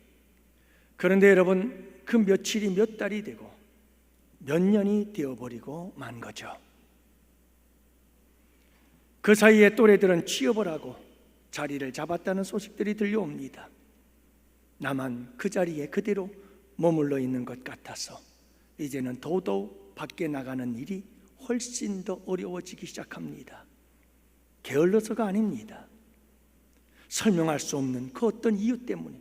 그런데 여러분, 그 며칠이 몇 달이 되고 몇 년이 되어버리고 만 거죠. 그 사이에 또래들은 취업을 하고 자리를 잡았다는 소식들이 들려옵니다. 나만 그 자리에 그대로 머물러 있는 것 같아서 이제는 더더욱 밖에 나가는 일이 훨씬 더 어려워지기 시작합니다. 게을러서가 아닙니다. 설명할 수 없는 그 어떤 이유 때문에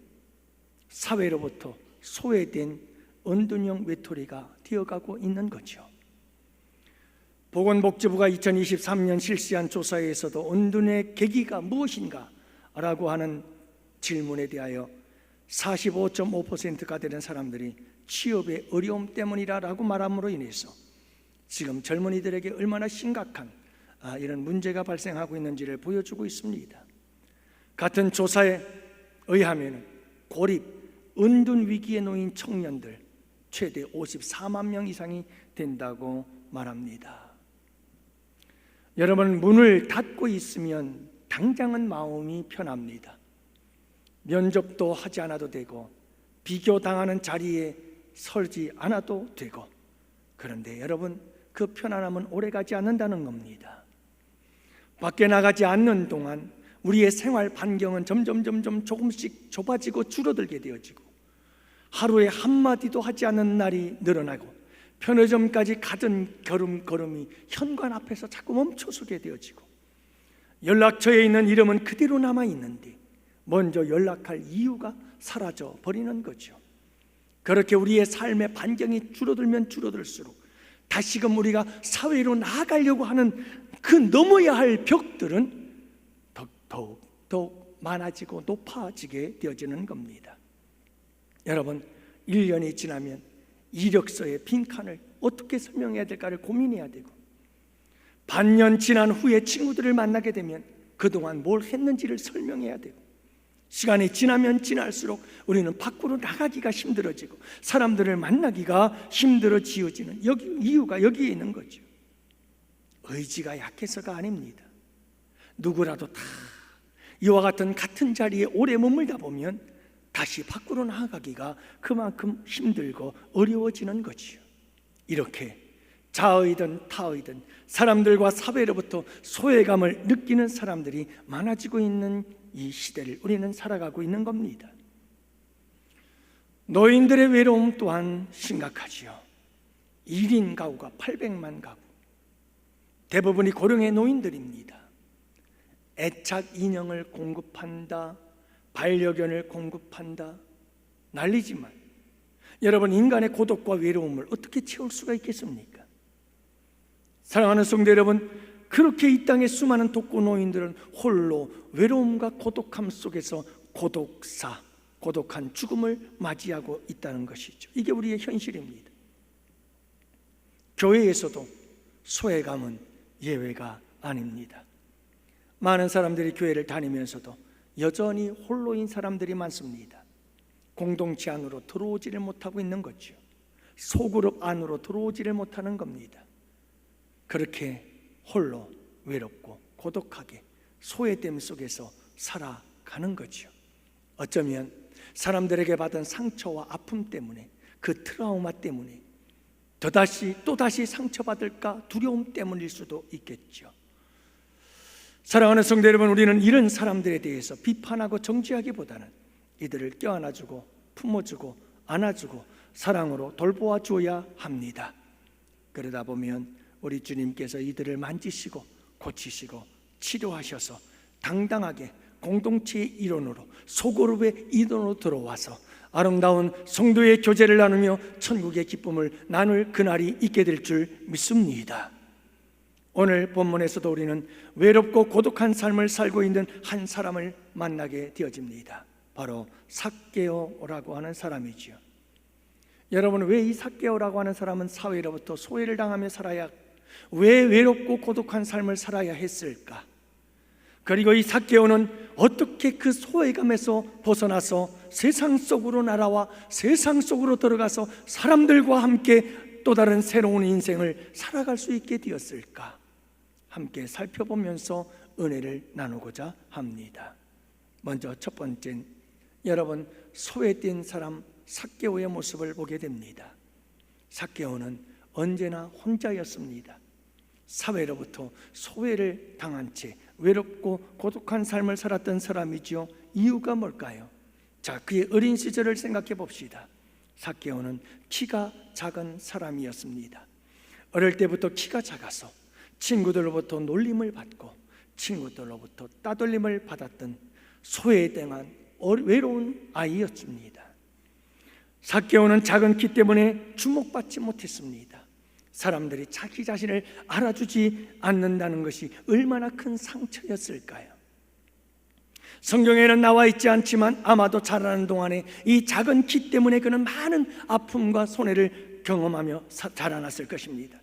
사회로부터 소외된 은둔형 외톨이가 되어가고 있는 거죠. 보건복지부가 2023년 실시한 조사에서도 은둔의 계기가 무엇인가 라고 하는 질문에 대하여 45.5%가 되는 사람들이 취업의 어려움 때문이라고 말함으로 인해서 지금 젊은이들에게 얼마나 심각한 이런 문제가 발생하고 있는지를 보여주고 있습니다. 같은 조사에 의하면 고립, 은둔 위기에 놓인 청년들 최대 54만 명 이상이 된다고 말합니다. 여러분, 문을 닫고 있으면 당장은 마음이 편합니다. 면접도 하지 않아도 되고 비교당하는 자리에 서지 않아도 되고, 그런데 여러분, 그 편안함은 오래가지 않는다는 겁니다. 밖에 나가지 않는 동안 우리의 생활 반경은 점점 조금씩 좁아지고 줄어들게 되어지고, 하루에 한마디도 하지 않는 날이 늘어나고, 편의점까지 가던 걸음이 현관 앞에서 자꾸 멈춰서게 되어지고, 연락처에 있는 이름은 그대로 남아있는데 먼저 연락할 이유가 사라져 버리는 거죠. 그렇게 우리의 삶의 반경이 줄어들면 줄어들수록 다시금 우리가 사회로 나아가려고 하는 그 넘어야 할 벽들은 더욱 많아지고 높아지게 되어지는 겁니다. 여러분, 1년이 지나면 이력서의 빈칸을 어떻게 설명해야 될까를 고민해야 되고, 반년 지난 후에 친구들을 만나게 되면 그동안 뭘 했는지를 설명해야 되고, 시간이 지나면 지날수록 우리는 밖으로 나가기가 힘들어지고 사람들을 만나기가 힘들어지어지는 이유가 여기에 있는 거죠. 의지가 약해서가 아닙니다. 누구라도 다 이와 같은 자리에 오래 머물다 보면 다시 밖으로 나아가기가 그만큼 힘들고 어려워지는 거지요. 이렇게 자의든 타의든 사람들과 사회로부터 소외감을 느끼는 사람들이 많아지고 있는 이 시대를 우리는 살아가고 있는 겁니다. 노인들의 외로움 또한 심각하지요. 1인 가구가 800만 가구, 대부분이 고령의 노인들입니다. 애착 인형을 공급한다, 반려견을 공급한다, 난리지만 여러분, 인간의 고독과 외로움을 어떻게 채울 수가 있겠습니까? 사랑하는 성도 여러분, 그렇게 이 땅의 수많은 독거노인들은 홀로 외로움과 고독함 속에서 고독한 죽음을 맞이하고 있다는 것이죠. 이게 우리의 현실입니다. 교회에서도 소외감은 예외가 아닙니다. 많은 사람들이 교회를 다니면서도 여전히 홀로인 사람들이 많습니다. 공동체 안으로 들어오지를 못하고 있는 거죠. 소그룹 안으로 들어오지를 못하는 겁니다. 그렇게 홀로 외롭고 고독하게 소외됨 속에서 살아가는 거죠. 어쩌면 사람들에게 받은 상처와 아픔 때문에, 그 트라우마 때문에 또다시 상처받을까 두려움 때문일 수도 있겠죠. 사랑하는 성도 여러분, 우리는 이런 사람들에 대해서 비판하고 정죄하기보다는 이들을 껴안아주고 품어주고 안아주고 사랑으로 돌보아 줘야 합니다. 그러다 보면 우리 주님께서 이들을 만지시고 고치시고 치료하셔서 당당하게 공동체의 일원으로, 소그룹의 일원으로 들어와서 아름다운 성도의 교제를 나누며 천국의 기쁨을 나눌 그날이 있게 될 줄 믿습니다. 오늘 본문에서도 우리는 외롭고 고독한 삶을 살고 있는 한 사람을 만나게 되어집니다. 바로 삭개오라고 하는 사람이지요. 여러분, 왜 이 삭개오라고 하는 사람은 사회로부터 소외를 당하며 왜 외롭고 고독한 삶을 살아야 했을까? 그리고 이 삭개오는 어떻게 그 소외감에서 벗어나서 세상 속으로 날아와 세상 속으로 들어가서 사람들과 함께 또 다른 새로운 인생을 살아갈 수 있게 되었을까? 함께 살펴보면서 은혜를 나누고자 합니다. 먼저 첫 번째는 여러분, 소외된 사람 삭개오의 모습을 보게 됩니다. 삭개오는 언제나 혼자였습니다. 사회로부터 소외를 당한 채 외롭고 고독한 삶을 살았던 사람이죠. 이유가 뭘까요? 자, 그의 어린 시절을 생각해 봅시다. 삭개오는 키가 작은 사람이었습니다. 어릴 때부터 키가 작아서 친구들로부터 놀림을 받고 친구들로부터 따돌림을 받았던 소외당한 외로운 아이였습니다. 삭개오는 작은 키 때문에 주목받지 못했습니다. 사람들이 자기 자신을 알아주지 않는다는 것이 얼마나 큰 상처였을까요? 성경에는 나와 있지 않지만 아마도 자라는 동안에 이 작은 키 때문에 그는 많은 아픔과 손해를 경험하며 자라났을 것입니다.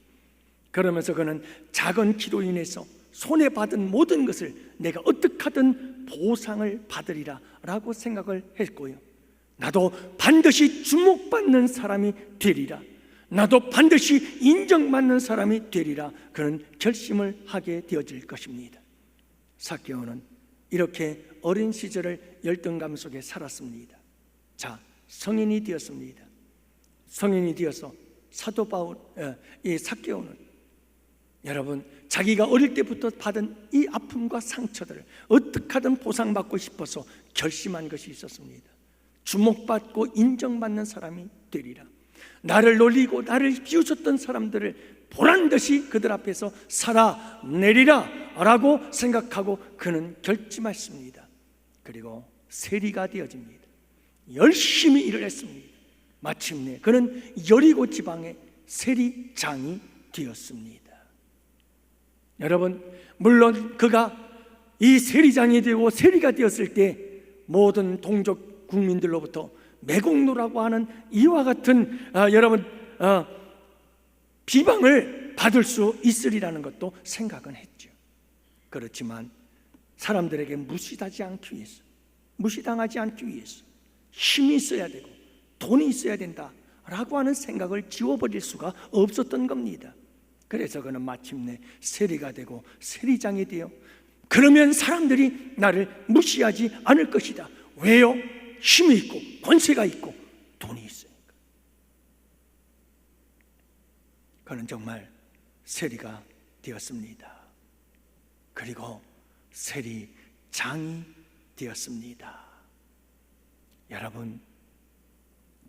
그러면서 그는 작은 키로 인해서 손해받은 모든 것을 내가 어떻게 하든 보상을 받으리라 라고 생각을 했고요, 나도 반드시 주목받는 사람이 되리라, 나도 반드시 인정받는 사람이 되리라, 그는 결심을 하게 되어질 것입니다. 삭개오는 이렇게 어린 시절을 열등감 속에 살았습니다. 자, 성인이 되었습니다. 성인이 되어서 사도 바울, 이 삭개오는 여러분, 자기가 어릴 때부터 받은 이 아픔과 상처들을 어떻게 하든 보상받고 싶어서 결심한 것이 있었습니다. 주목받고 인정받는 사람이 되리라. 나를 놀리고 나를 비웃었던 사람들을 보란듯이 그들 앞에서 살아내리라 라고 생각하고 그는 결심했습니다. 그리고 세리가 되어집니다. 열심히 일을 했습니다. 마침내 그는 여리고 지방의 세리장이 되었습니다. 여러분, 물론 그가 이 세리장이 되고 세리가 되었을 때 모든 동족 국민들로부터 매국노라고 하는 이와 같은 여러분 비방을 받을 수 있으리라는 것도 생각은 했죠. 그렇지만 사람들에게 무시당하지 않기 위해서 힘이 있어야 되고 돈이 있어야 된다라고 하는 생각을 지워버릴 수가 없었던 겁니다. 그래서 그는 마침내 세리가 되고 세리장이 되어 그러면 사람들이 나를 무시하지 않을 것이다. 왜요? 힘이 있고 권세가 있고 돈이 있으니까. 그는 정말 세리가 되었습니다. 그리고 세리장이 되었습니다. 여러분,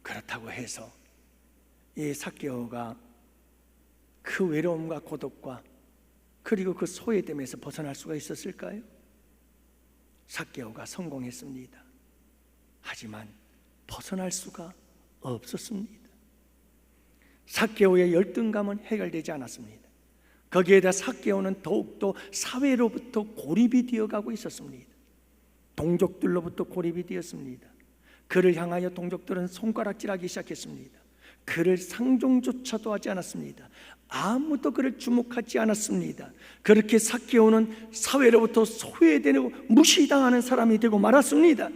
그렇다고 해서 이 삭개오가 그 외로움과 고독과 그리고 그 소외됨에서 벗어날 수가 있었을까요? 삭개오가 성공했습니다. 하지만 벗어날 수가 없었습니다. 삭개오의 열등감은 해결되지 않았습니다. 거기에다 삭개오는 더욱더 사회로부터 고립이 되어가고 있었습니다. 동족들로부터 고립이 되었습니다. 그를 향하여 동족들은 손가락질하기 시작했습니다. 그를 상종조차도 하지 않았습니다. 아무도 그를 주목하지 않았습니다. 그렇게 삭개오는 사회로부터 소외되고 무시당하는 사람이 되고 말았습니다.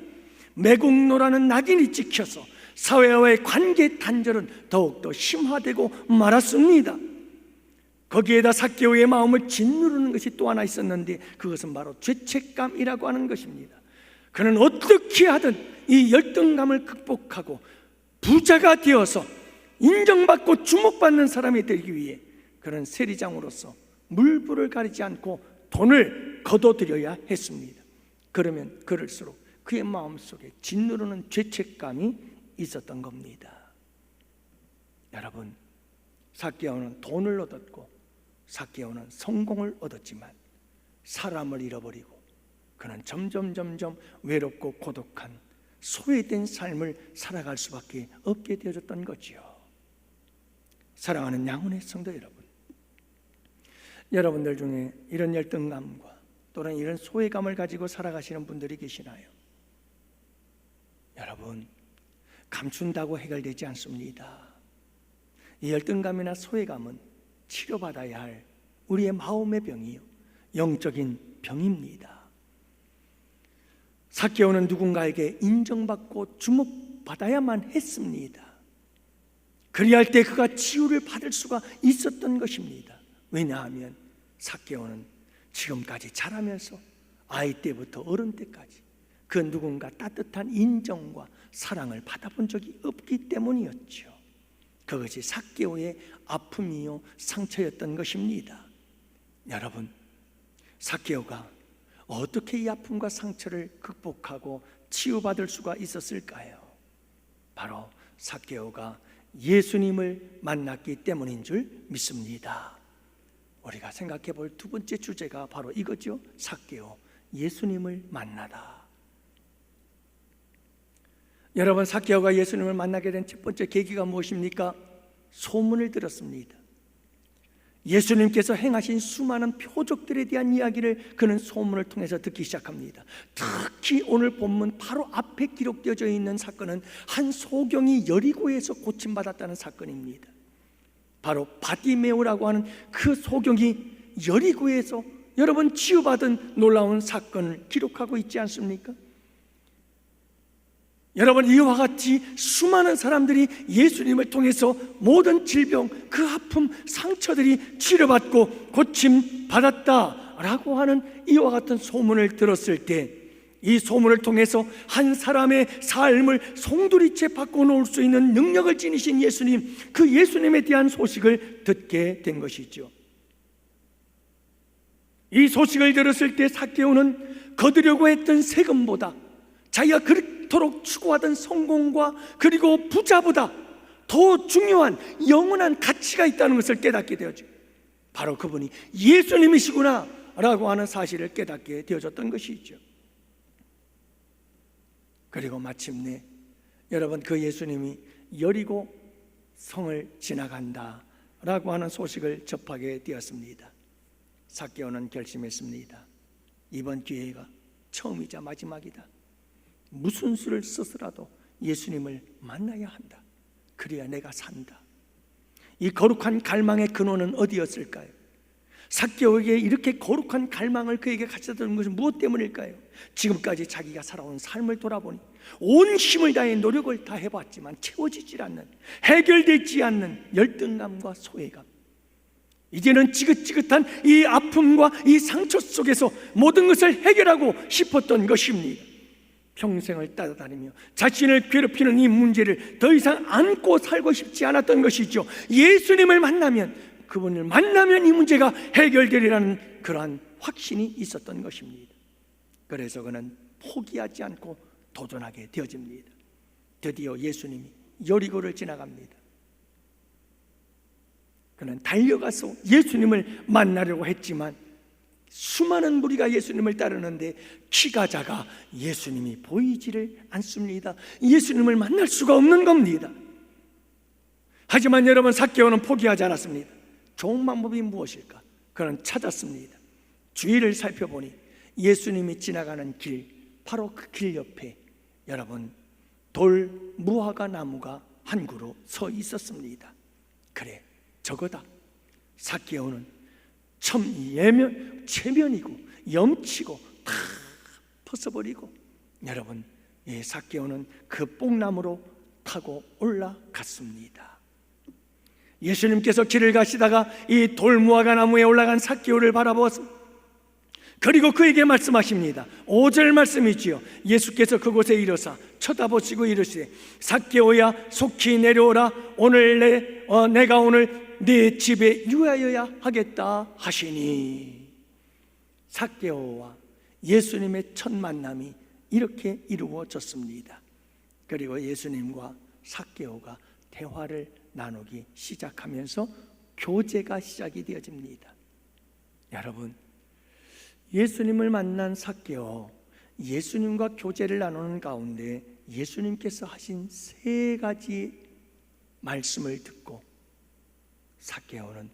매국노라는 낙인이 찍혀서 사회와의 관계 단절은 더욱더 심화되고 말았습니다. 거기에다 삭개오의 마음을 짓누르는 것이 또 하나 있었는데 그것은 바로 죄책감이라고 하는 것입니다. 그는 어떻게 하든 이 열등감을 극복하고 부자가 되어서 인정받고 주목받는 사람이 되기 위해 그는 세리장으로서 물불을 가리지 않고 돈을 거둬들여야 했습니다. 그러면 그럴수록 그의 마음속에 짓누르는 죄책감이 있었던 겁니다. 여러분, 삭개오는 돈을 얻었고 삭개오는 성공을 얻었지만 사람을 잃어버리고 그는 점점 외롭고 고독한 소외된 삶을 살아갈 수밖에 없게 되어졌던 거지요. 사랑하는 양훈의 성도 여러분, 여러분들 중에 이런 열등감과 또는 이런 소외감을 가지고 살아가시는 분들이 계시나요? 여러분, 감춘다고 해결되지 않습니다. 이 열등감이나 소외감은 치료받아야 할 우리의 마음의 병이요, 영적인 병입니다. 삭개오는 누군가에게 인정받고 주목받아야만 했습니다. 그리할 때 그가 치유를 받을 수가 있었던 것입니다. 왜냐하면 삭개오는 지금까지 자라면서 아이 때부터 어른 때까지 그 누군가 따뜻한 인정과 사랑을 받아본 적이 없기 때문이었죠. 그것이 삭개오의 아픔이요 상처였던 것입니다. 여러분, 삭개오가 어떻게 이 아픔과 상처를 극복하고 치유받을 수가 있었을까요? 바로 삭개오가 예수님을 만났기 때문인 줄 믿습니다. 우리가 생각해 볼 두 번째 주제가 바로 이거죠. 삭개오, 예수님을 만나다. 여러분, 삭개오가 예수님을 만나게 된 첫 번째 계기가 무엇입니까? 소문을 들었습니다. 예수님께서 행하신 수많은 표적들에 대한 이야기를 그는 소문을 통해서 듣기 시작합니다. 특히 오늘 본문 바로 앞에 기록되어져 있는 사건은 한 소경이 여리고에서 고침받았다는 사건입니다. 바로 바디메오라고 하는 그 소경이 여리고에서 여러분 치유받은 놀라운 사건을 기록하고 있지 않습니까? 여러분, 이와 같이 수많은 사람들이 예수님을 통해서 모든 질병, 그 아픔, 상처들이 치료받고 고침받았다라고 하는 이와 같은 소문을 들었을 때 이 소문을 통해서 한 사람의 삶을 송두리째 바꿔놓을 수 있는 능력을 지니신 예수님, 그 예수님에 대한 소식을 듣게 된 것이죠. 이 소식을 들었을 때 삭개오는 거두려고 했던 세금보다 자기가 그토록 추구하던 성공과 그리고 부자보다 더 중요한 영원한 가치가 있다는 것을 깨닫게 되었죠. 바로 그분이 예수님이시구나 라고 하는 사실을 깨닫게 되어졌던 것이죠. 그리고 마침내 여러분, 그 예수님이 여리고 성을 지나간다 라고 하는 소식을 접하게 되었습니다. 삭개오는 결심했습니다. 이번 기회가 처음이자 마지막이다. 무슨 수를 써서라도 예수님을 만나야 한다. 그래야 내가 산다. 이 거룩한 갈망의 근원은 어디였을까요? 삭개오에게 이렇게 거룩한 갈망을 그에게 가져다 준 것은 무엇 때문일까요? 지금까지 자기가 살아온 삶을 돌아보니 온 힘을 다해 노력을 다 해봤지만 채워지질 않는, 해결되지 않는 열등감과 소외감, 이제는 지긋지긋한 이 아픔과 이 상처 속에서 모든 것을 해결하고 싶었던 것입니다. 평생을 따라다니며 자신을 괴롭히는 이 문제를 더 이상 안고 살고 싶지 않았던 것이죠. 예수님을 만나면, 그분을 만나면 이 문제가 해결되리라는 그러한 확신이 있었던 것입니다. 그래서 그는 포기하지 않고 도전하게 되어집니다. 드디어 예수님이 여리고를 지나갑니다. 그는 달려가서 예수님을 만나려고 했지만 수많은 무리가 예수님을 따르는데 키가 작아 예수님이 보이지를 않습니다. 예수님을 만날 수가 없는 겁니다. 하지만 여러분, 삭개오는 포기하지 않았습니다. 좋은 방법이 무엇일까? 그는 찾았습니다. 주위를 살펴보니 예수님이 지나가는 길, 바로 그 길 옆에 여러분, 돌 무화과 나무가 한 그루 서 있었습니다. 그래, 저거다. 삭개오는 체면이고 염치고 다 벗어버리고, 여러분, 이 삭개오는 그 뽕나무로 타고 올라갔습니다. 예수님께서 길을 가시다가 이 돌무화과 나무에 올라간 삭개오를 바라보았습니다. 그리고 그에게 말씀하십니다. 5절 말씀이지요. 예수께서 그곳에 이르사 쳐다보시고 이르시되 삭개오야, 속히 내려오라. 오늘 내가 오늘 네 집에 유하여야 하겠다 하시니, 삭개오와 예수님의 첫 만남이 이렇게 이루어졌습니다. 그리고 예수님과 삭개오가 대화를 나누기 시작하면서 교제가 시작이 되어집니다. 여러분, 예수님을 만난 삭개오, 예수님과 교제를 나누는 가운데 예수님께서 하신 3가지 말씀을 듣고 삭개오는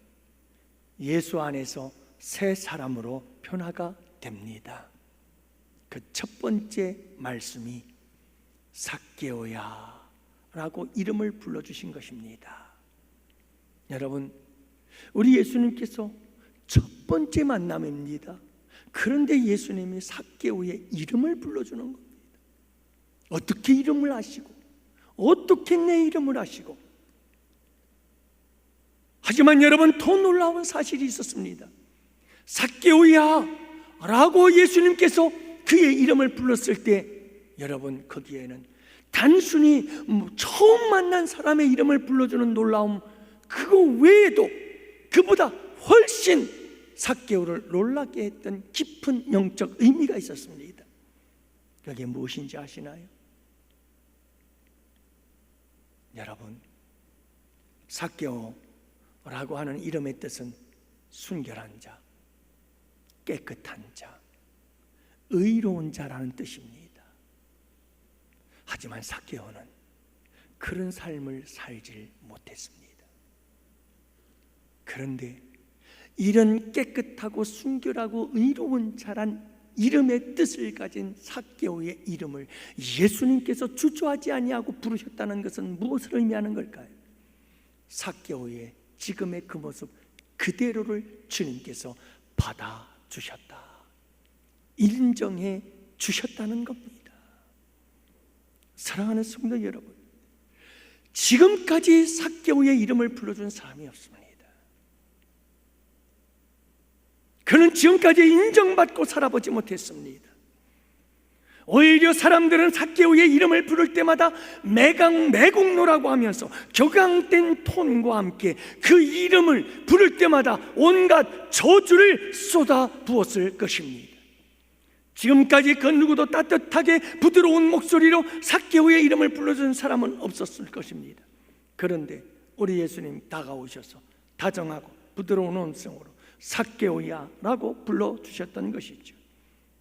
예수 안에서 새 사람으로 변화가 됩니다. 그 첫 번째 말씀이 삭개오야 라고 이름을 불러주신 것입니다. 여러분, 우리 예수님께서 첫 번째 만남입니다. 그런데 예수님이 삭개오의 이름을 불러주는 겁니다. 어떻게 이름을 아시고, 어떻게 내 이름을 아시고. 하지만 여러분, 더 놀라운 사실이 있었습니다. 삭개오야 라고 예수님께서 그의 이름을 불렀을 때, 여러분, 거기에는 단순히 처음 만난 사람의 이름을 불러주는 놀라움, 그거 외에도 그보다 훨씬 삭개오를 놀라게 했던 깊은 영적 의미가 있었습니다. 그게 무엇인지 아시나요? 여러분, 삭개오라고 하는 이름의 뜻은 순결한 자, 깨끗한 자, 의로운 자라는 뜻입니다. 하지만 삭개오는 그런 삶을 살지 못했습니다. 그런데 이런 깨끗하고 순결하고 의로운 자란 이름의 뜻을 가진 삭개오의 이름을 예수님께서 주저하지 아니하고 부르셨다는 것은 무엇을 의미하는 걸까요? 삭개오의 지금의 그 모습 그대로를 주님께서 받아주셨다, 인정해 주셨다는 겁니다. 사랑하는 성도 여러분, 지금까지 삭개오의 이름을 불러준 사람이 없습니다. 그는 지금까지 인정받고 살아보지 못했습니다. 오히려 사람들은 삭개오의 이름을 부를 때마다 매국노라고 하면서 격앙된 톤과 함께 그 이름을 부를 때마다 온갖 저주를 쏟아 부었을 것입니다. 지금까지 그 누구도 따뜻하게 부드러운 목소리로 삭개오의 이름을 불러준 사람은 없었을 것입니다. 그런데 우리 예수님 다가오셔서 다정하고 부드러운 음성으로 삭개오야 라고 불러주셨던 것이죠.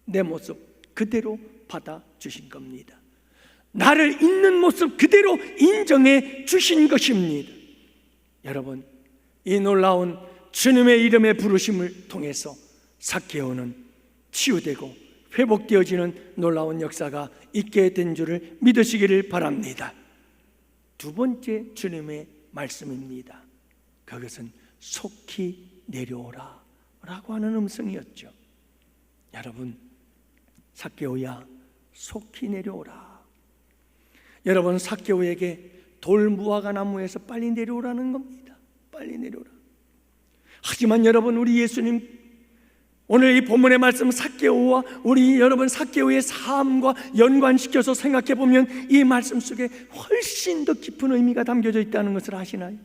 내 모습 그대로 받아주신 겁니다. 나를 있는 모습 그대로 인정해 주신 것입니다. 여러분, 이 놀라운 주님의 이름의 부르심을 통해서 삭개오는 치유되고 회복되어지는 놀라운 역사가 있게 된 줄을 믿으시기를 바랍니다. 두 번째 주님의 말씀입니다. 그것은 속히 내려오라 라고 하는 음성이었죠. 여러분, 삭개오야, 속히 내려오라. 여러분, 삭개오에게 돌무화과 나무에서 빨리 내려오라는 겁니다. 빨리 내려오라. 하지만 여러분, 우리 예수님 오늘 이 본문의 말씀 삭개오와 우리 여러분 삭개오의 삶과 연관시켜서 생각해 보면 이 말씀 속에 훨씬 더 깊은 의미가 담겨져 있다는 것을 아시나요?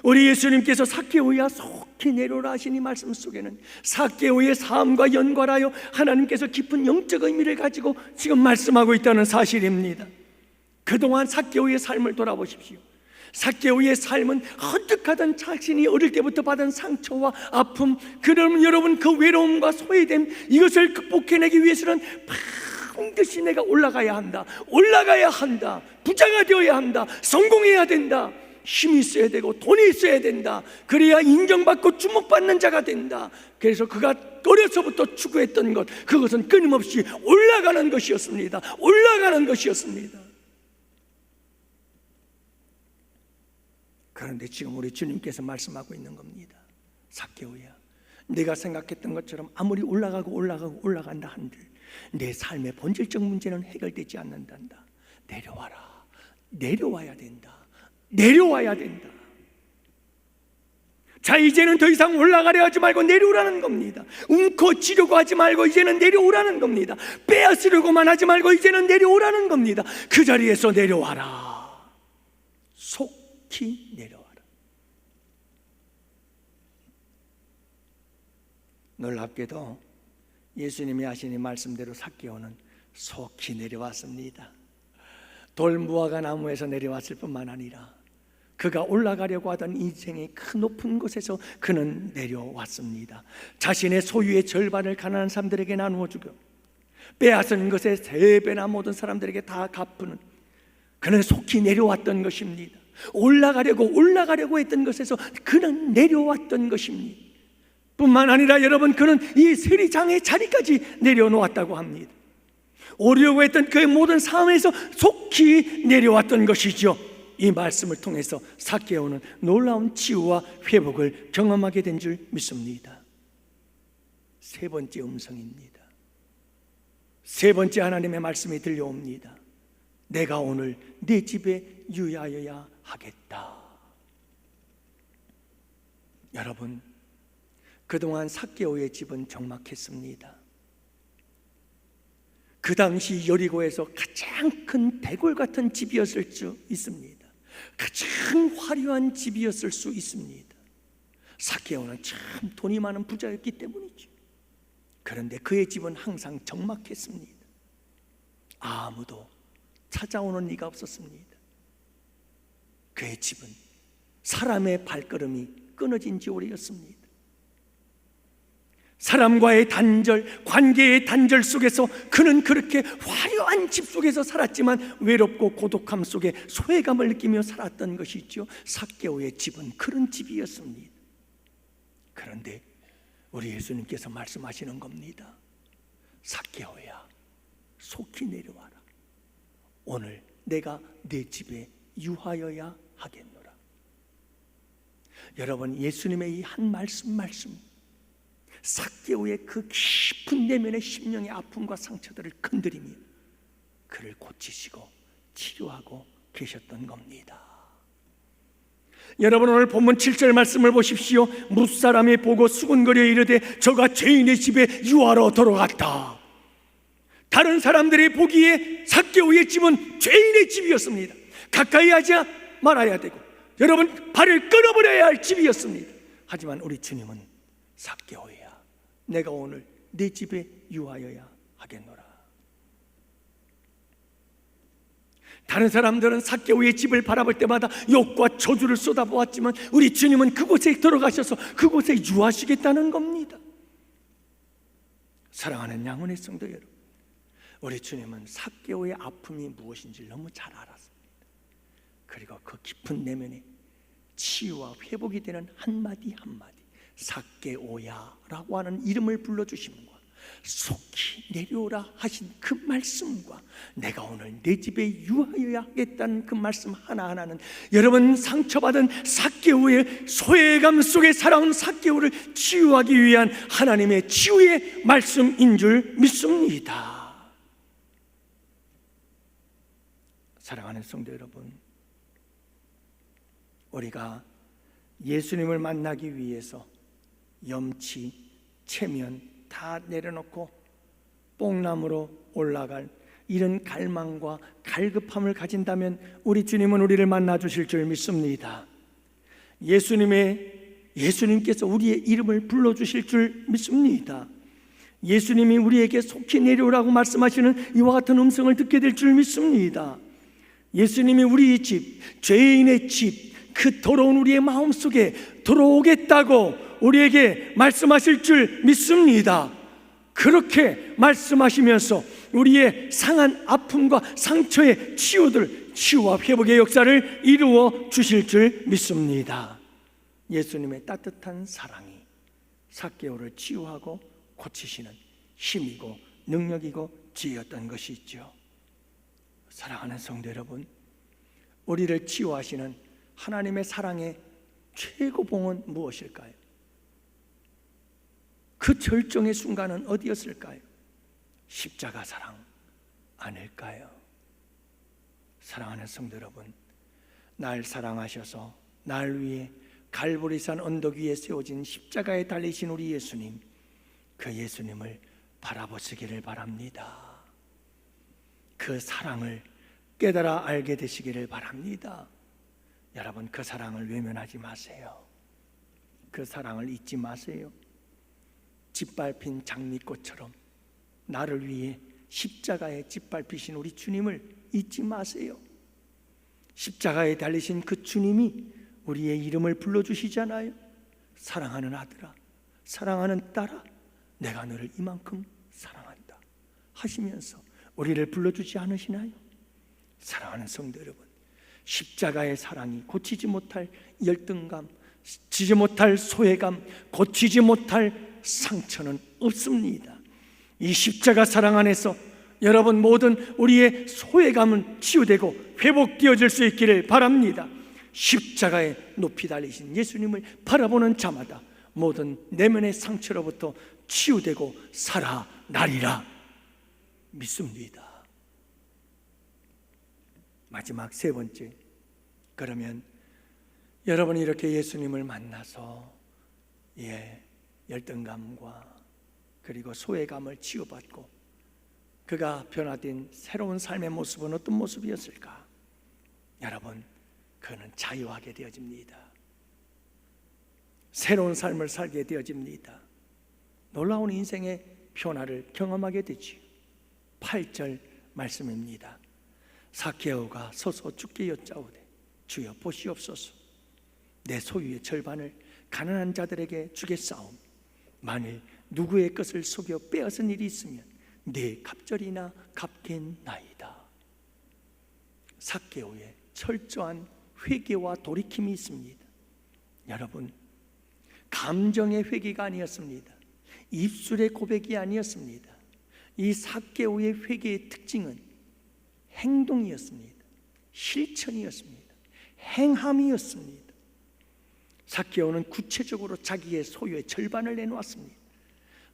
우리 예수님께서 삭개오야 속히 내려오라 하신 이 말씀 속에는 삭개오의 삶과 연관하여 하나님께서 깊은 영적 의미를 가지고 지금 말씀하고 있다는 사실입니다. 그동안 삭개오의 삶을 돌아보십시오. 삭개오의 삶은 헌뜩하던 자신이 어릴 때부터 받은 상처와 아픔, 그러면 여러분 그 외로움과 소외됨, 이것을 극복해내기 위해서는 반드시 내가 올라가야 한다, 올라가야 한다, 부자가 되어야 한다, 성공해야 된다, 힘이 있어야 되고 돈이 있어야 된다, 그래야 인정받고 주목받는 자가 된다. 그래서 그가 어려서부터 추구했던 것, 그것은 끊임없이 올라가는 것이었습니다. 올라가는 것이었습니다. 그런데 지금 우리 주님께서 말씀하고 있는 겁니다. 삭개오야, 내가 생각했던 것처럼 아무리 올라간다 한들 내 삶의 본질적 문제는 해결되지 않는단다. 내려와라. 내려와야 된다. 내려와야 된다. 자, 이제는 더 이상 올라가려 하지 말고 내려오라는 겁니다. 움켜쥐려고 하지 말고 이제는 내려오라는 겁니다. 빼앗으려고만 하지 말고 이제는 내려오라는 겁니다. 그 자리에서 내려와라. 속히 내려와라. 놀랍게도 예수님이 하신 이 말씀대로 삭개오는 속히 내려왔습니다. 돌무화과 나무에서 내려왔을 뿐만 아니라 그가 올라가려고 하던 인생의 그 높은 곳에서 그는 내려왔습니다. 자신의 소유의 절반을 가난한 사람들에게 나누어 주고 빼앗은 것의 3배나 모든 사람들에게 다 갚는, 그는 속히 내려왔던 것입니다. 올라가려고 했던 것에서 그는 내려왔던 것입니다. 뿐만 아니라 여러분, 그는 이 세리장의 자리까지 내려놓았다고 합니다. 오려고 했던 그의 모든 삶에서 속히 내려왔던 것이죠. 이 말씀을 통해서 삭개오는 놀라운 치유와 회복을 경험하게 된 줄 믿습니다. 세 번째 음성입니다. 세 번째 하나님의 말씀이 들려옵니다. 내가 오늘 네 집에 유하여야 하겠다. 여러분, 그동안 삭개오의 집은 적막했습니다. 그 당시 여리고에서 가장 큰 대궐 같은 집이었을 수 있습니다. 가장 화려한 집이었을 수 있습니다. 삭개오는 참 돈이 많은 부자였기 때문이죠. 그런데 그의 집은 항상 적막했습니다. 아무도 찾아오는 이가 없었습니다. 그의 집은 사람의 발걸음이 끊어진 지 오래였습니다. 사람과의 단절, 관계의 단절 속에서 그는 그렇게 화려한 집 속에서 살았지만 외롭고 고독함 속에 소외감을 느끼며 살았던 것이죠. 삭개오의 집은 그런 집이었습니다. 그런데 우리 예수님께서 말씀하시는 겁니다. 삭개오야, 속히 내려와라. 오늘 내가 네 집에 유하여야 하겠노라. 여러분, 예수님의 이 한 말씀 삭개오의 그 깊은 내면의 심령의 아픔과 상처들을 건드리며 그를 고치시고 치료하고 계셨던 겁니다. 여러분, 오늘 본문 7절 말씀을 보십시오. 무사람이 보고 수군거려 이르되 저가 죄인의 집에 유하러 들어갔다. 다른 사람들이 보기에 삭개오의 집은 죄인의 집이었습니다. 가까이 하지 말아야 되고 여러분, 발을 끊어버려야 할 집이었습니다. 하지만 우리 주님은 삭개오야, 내가 오늘 네 집에 유하여야 하겠노라. 다른 사람들은 삭개오의 집을 바라볼 때마다 욕과 저주를 쏟아보았지만 우리 주님은 그곳에 들어가셔서 그곳에 유하시겠다는 겁니다. 사랑하는 양혼의 성도 여러분, 우리 주님은 삭개오의 아픔이 무엇인지 너무 잘 알았습니다. 그리고 그 깊은 내면에 치유와 회복이 되는 한마디 한마디, 삭개오야 라고 하는 이름을 불러주심과 속히 내려오라 하신 그 말씀과 내가 오늘 내 집에 유하여야겠다는 그 말씀 하나하나는 여러분 상처받은 삭개오의 소외감 속에 살아온 삭개오를 치유하기 위한 하나님의 치유의 말씀인 줄 믿습니다. 사랑하는 성도 여러분, 우리가 예수님을 만나기 위해서 염치, 체면 다 내려놓고 뽕나무로 올라갈 이런 갈망과 갈급함을 가진다면 우리 주님은 우리를 만나 주실 줄 믿습니다. 예수님께서 우리의 이름을 불러주실 줄 믿습니다. 예수님이 우리에게 속히 내려오라고 말씀하시는 이와 같은 음성을 듣게 될 줄 믿습니다. 예수님이 우리 집, 죄인의 집, 그 더러운 우리의 마음속에 들어오겠다고 우리에게 말씀하실 줄 믿습니다. 그렇게 말씀하시면서 우리의 상한 아픔과 상처의 치유와 회복의 역사를 이루어 주실 줄 믿습니다. 예수님의 따뜻한 사랑이 삭개오를 치유하고 고치시는 힘이고 능력이고 지혜였던 것이죠. 사랑하는 성도 여러분, 우리를 치유하시는 하나님의 사랑의 최고봉은 무엇일까요? 그 절정의 순간은 어디였을까요? 십자가 사랑 아닐까요? 사랑하는 성도 여러분, 날 사랑하셔서 날 위해 갈보리산 언덕 위에 세워진 십자가에 달리신 우리 예수님, 그 예수님을 바라보시기를 바랍니다. 그 사랑을 깨달아 알게 되시기를 바랍니다. 여러분, 그 사랑을 외면하지 마세요. 그 사랑을 잊지 마세요. 짓밟힌 장미꽃처럼 나를 위해 십자가에 짓밟히신 우리 주님을 잊지 마세요. 십자가에 달리신 그 주님이 우리의 이름을 불러주시잖아요. 사랑하는 아들아, 사랑하는 딸아, 내가 너를 이만큼 사랑한다 하시면서 우리를 불러주지 않으시나요? 사랑하는 성도 여러분, 십자가의 사랑이 고치지 못할 열등감, 지지 못할 소외감, 고치지 못할 상처는 없습니다. 이 십자가 사랑 안에서 여러분 모든 우리의 소외감은 치유되고 회복되어질 수 있기를 바랍니다. 십자가에 높이 달리신 예수님을 바라보는 자마다 모든 내면의 상처로부터 치유되고 살아나리라 믿습니다. 마지막 세 번째, 그러면 여러분이 이렇게 예수님을 만나서 열등감과 그리고 소외감을 치유받고 그가 변화된 새로운 삶의 모습은 어떤 모습이었을까? 여러분, 그는 자유하게 되어집니다. 새로운 삶을 살게 되어집니다. 놀라운 인생의 변화를 경험하게 되지요. 8절 말씀입니다. 삭개오가 서서 주께 여짜오되 주여 보시옵소서, 내 소유의 절반을 가난한 자들에게 주겠사옴. 만일 누구의 것을 속여 빼앗은 일이 있으면 네 갑절이나 갚겠나이다. 삭개오의 철저한 회개와 돌이킴이 있습니다. 여러분, 감정의 회개가 아니었습니다. 입술의 고백이 아니었습니다. 이 삭개오의 회개의 특징은 행동이었습니다. 실천이었습니다. 행함이었습니다. 삭개오는 구체적으로 자기의 소유의 절반을 내놓았습니다.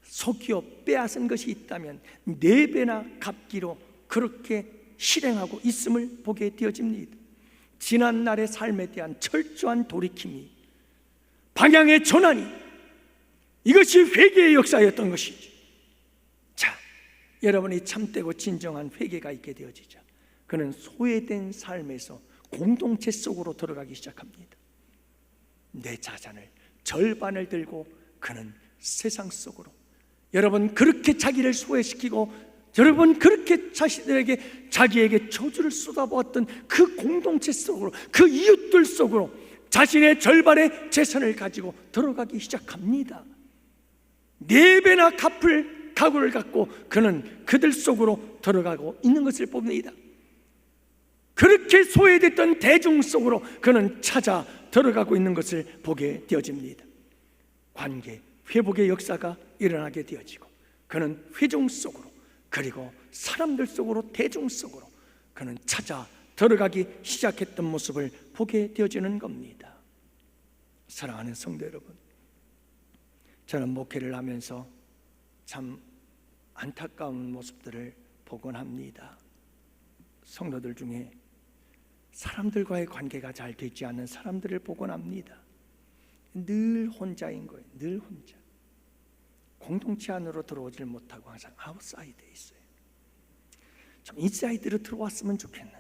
속여 빼앗은 것이 있다면 4배나 갚기로 그렇게 실행하고 있음을 보게 되어집니다. 지난날의 삶에 대한 철저한 돌이킴이, 방향의 전환이, 이것이 회개의 역사였던 것이죠. 자, 여러분이 참되고 진정한 회개가 있게 되어지자 그는 소외된 삶에서 공동체 속으로 들어가기 시작합니다. 내 자산을 절반을 들고 그는 세상 속으로, 여러분 그렇게 자기를 소외시키고 여러분 그렇게 자기에게 저주를 쏟아부었던 그 공동체 속으로, 그 이웃들 속으로 자신의 절반의 재산을 가지고 들어가기 시작합니다. 4배나 갚을 각오를 갖고 그는 그들 속으로 들어가고 있는 것을 봅니다. 그렇게 소외됐던 대중 속으로 그는 찾아 들어가고 있는 것을 보게 되어집니다. 관계 회복의 역사가 일어나게 되어지고 그는 회중 속으로, 그리고 사람들 속으로, 대중 속으로 그는 찾아 들어가기 시작했던 모습을 보게 되어지는 겁니다. 사랑하는 성도 여러분, 저는 목회를 하면서 참 안타까운 모습들을 보곤 합니다. 성도들 중에 사람들과의 관계가 잘 되지 않는 사람들을 보곤 합니다. 늘 혼자인 거예요. 늘 혼자. 공동체 안으로 들어오질 못하고 항상 아웃사이드에 있어요. 좀 인사이드로 들어왔으면 좋겠는데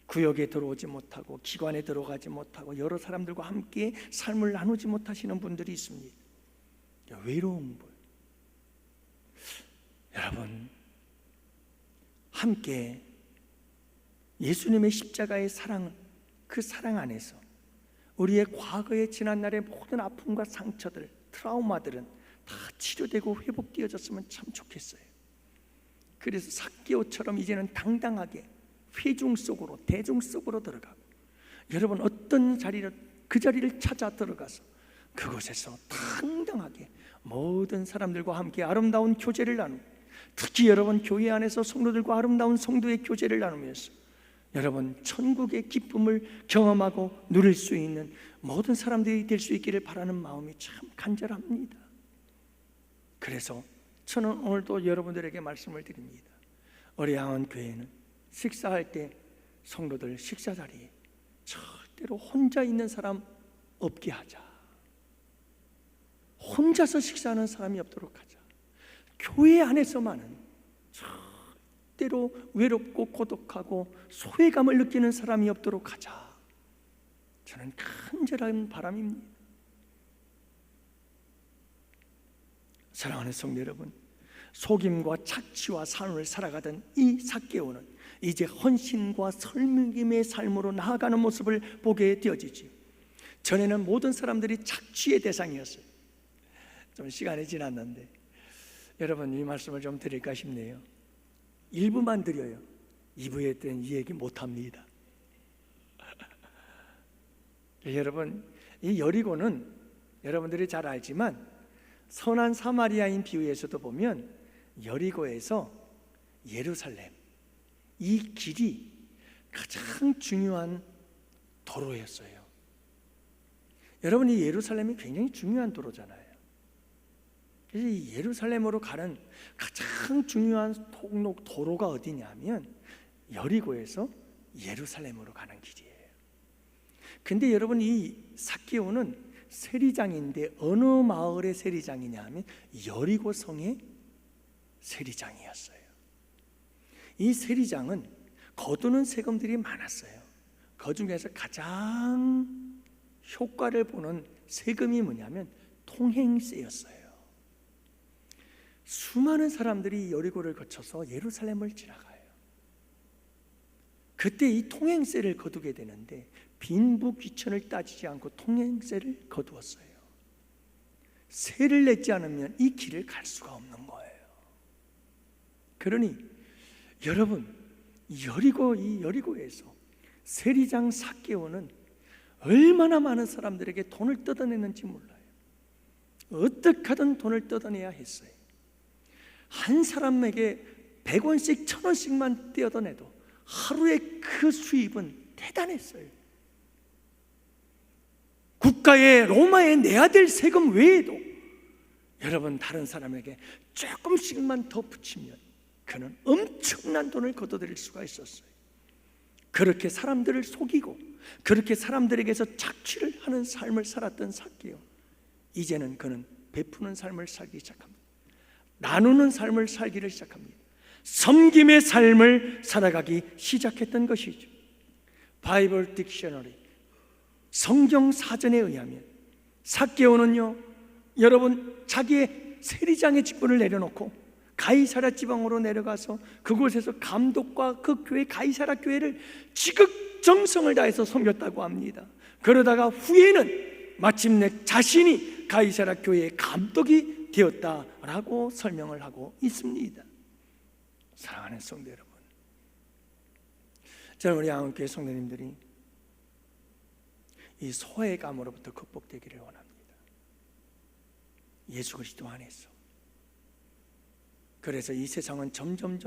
구역에 들어오지 못하고, 기관에 들어가지 못하고, 여러 사람들과 함께 삶을 나누지 못하시는 분들이 있습니다. 외로운 분. 여러분, 함께 예수님의 십자가의 사랑, 그 사랑 안에서 우리의 과거의 지난날의 모든 아픔과 상처들, 트라우마들은 다 치료되고 회복되어졌으면 참 좋겠어요. 그래서 삭개오처럼 이제는 당당하게 회중 속으로, 대중 속으로 들어가고, 여러분 어떤 자리를, 그 자리를 찾아 들어가서 그곳에서 당당하게 모든 사람들과 함께 아름다운 교제를 나누고, 특히 여러분 교회 안에서 성도들과 아름다운 성도의 교제를 나누면서 여러분 천국의 기쁨을 경험하고 누릴 수 있는 모든 사람들이 될 수 있기를 바라는 마음이 참 간절합니다. 그래서 저는 오늘도 여러분들에게 말씀을 드립니다. 우리 양원교회는 식사할 때 성도들 식사 자리에 절대로 혼자 있는 사람 없게 하자. 혼자서 식사하는 사람이 없도록 하자. 교회 안에서만은 절대로 외롭고 고독하고 소외감을 느끼는 사람이 없도록 하자. 저는 간절한 바람입니다. 사랑하는 성도 여러분, 속임과 착취와 삶을 살아가던 이 삭개오는 이제 헌신과 설명임의 삶으로 나아가는 모습을 보게 되어지지. 전에는 모든 사람들이 착취의 대상이었어요. 좀 시간이 지났는데 여러분 이 말씀을 좀 드릴까 싶네요. 1부만 드려요. 2부에 때는 이 얘기 못합니다. 여러분, 이 여리고는 여러분들이 잘 알지만 선한 사마리아인 비유에서도 보면 여리고에서 예루살렘, 이 길이 가장 중요한 도로였어요. 여러분, 이 예루살렘이 굉장히 중요한 도로잖아요. 그래서 이 예루살렘으로 가는 가장 중요한 통로, 도로가 어디냐면 여리고에서 예루살렘으로 가는 길이에요. 근데 여러분, 이 삭개오는 세리장인데 어느 마을의 세리장이냐 하면 여리고 성의 세리장이었어요. 이 세리장은 거두는 세금들이 많았어요. 그 중에서 가장 효과를 보는 세금이 뭐냐면 통행세였어요. 수많은 사람들이 여리고를 거쳐서 예루살렘을 지나가요. 그때 이 통행세를 거두게 되는데 빈부귀천을 따지지 않고 통행세를 거두었어요. 세를 내지 않으면 이 길을 갈 수가 없는 거예요. 그러니 여러분, 이 여리고에서 세리장 삭개오는 얼마나 많은 사람들에게 돈을 뜯어냈는지 몰라요. 어떻게 하든 돈을 뜯어내야 했어요. 한 사람에게 100원씩 1000원씩만 떼어내도 하루에 그 수입은 대단했어요. 국가에, 로마에 내야 될 세금 외에도 여러분 다른 사람에게 조금씩만 더 붙이면 그는 엄청난 돈을 거둬들일 수가 있었어요. 그렇게 사람들을 속이고 그렇게 사람들에게서 착취를 하는 삶을 살았던 삭개오, 이제는 그는 베푸는 삶을 살기 시작합니다. 나누는 삶을 살기를 시작합니다. 섬김의 삶을 살아가기 시작했던 것이죠. 바이블 딕셔너리, 성경 사전에 의하면 삭개오는요, 여러분 자기의 세리장의 직분을 내려놓고 가이사랴 지방으로 내려가서 그곳에서 감독과 그 교회, 가이사랴 교회를 지극정성을 다해서 섬겼다고 합니다. 그러다가 후에는 마침내 자신이 가이사랴 교회의 감독이 되었다라고 설명을 하고 있습니다. 사랑하는 성도 여러분, 저는 우리 양원교회 성도님들이 이 소외감으로부터 극복되기를 원합니다. 예수 그리스도 안에서 그래서 이 세상은 점점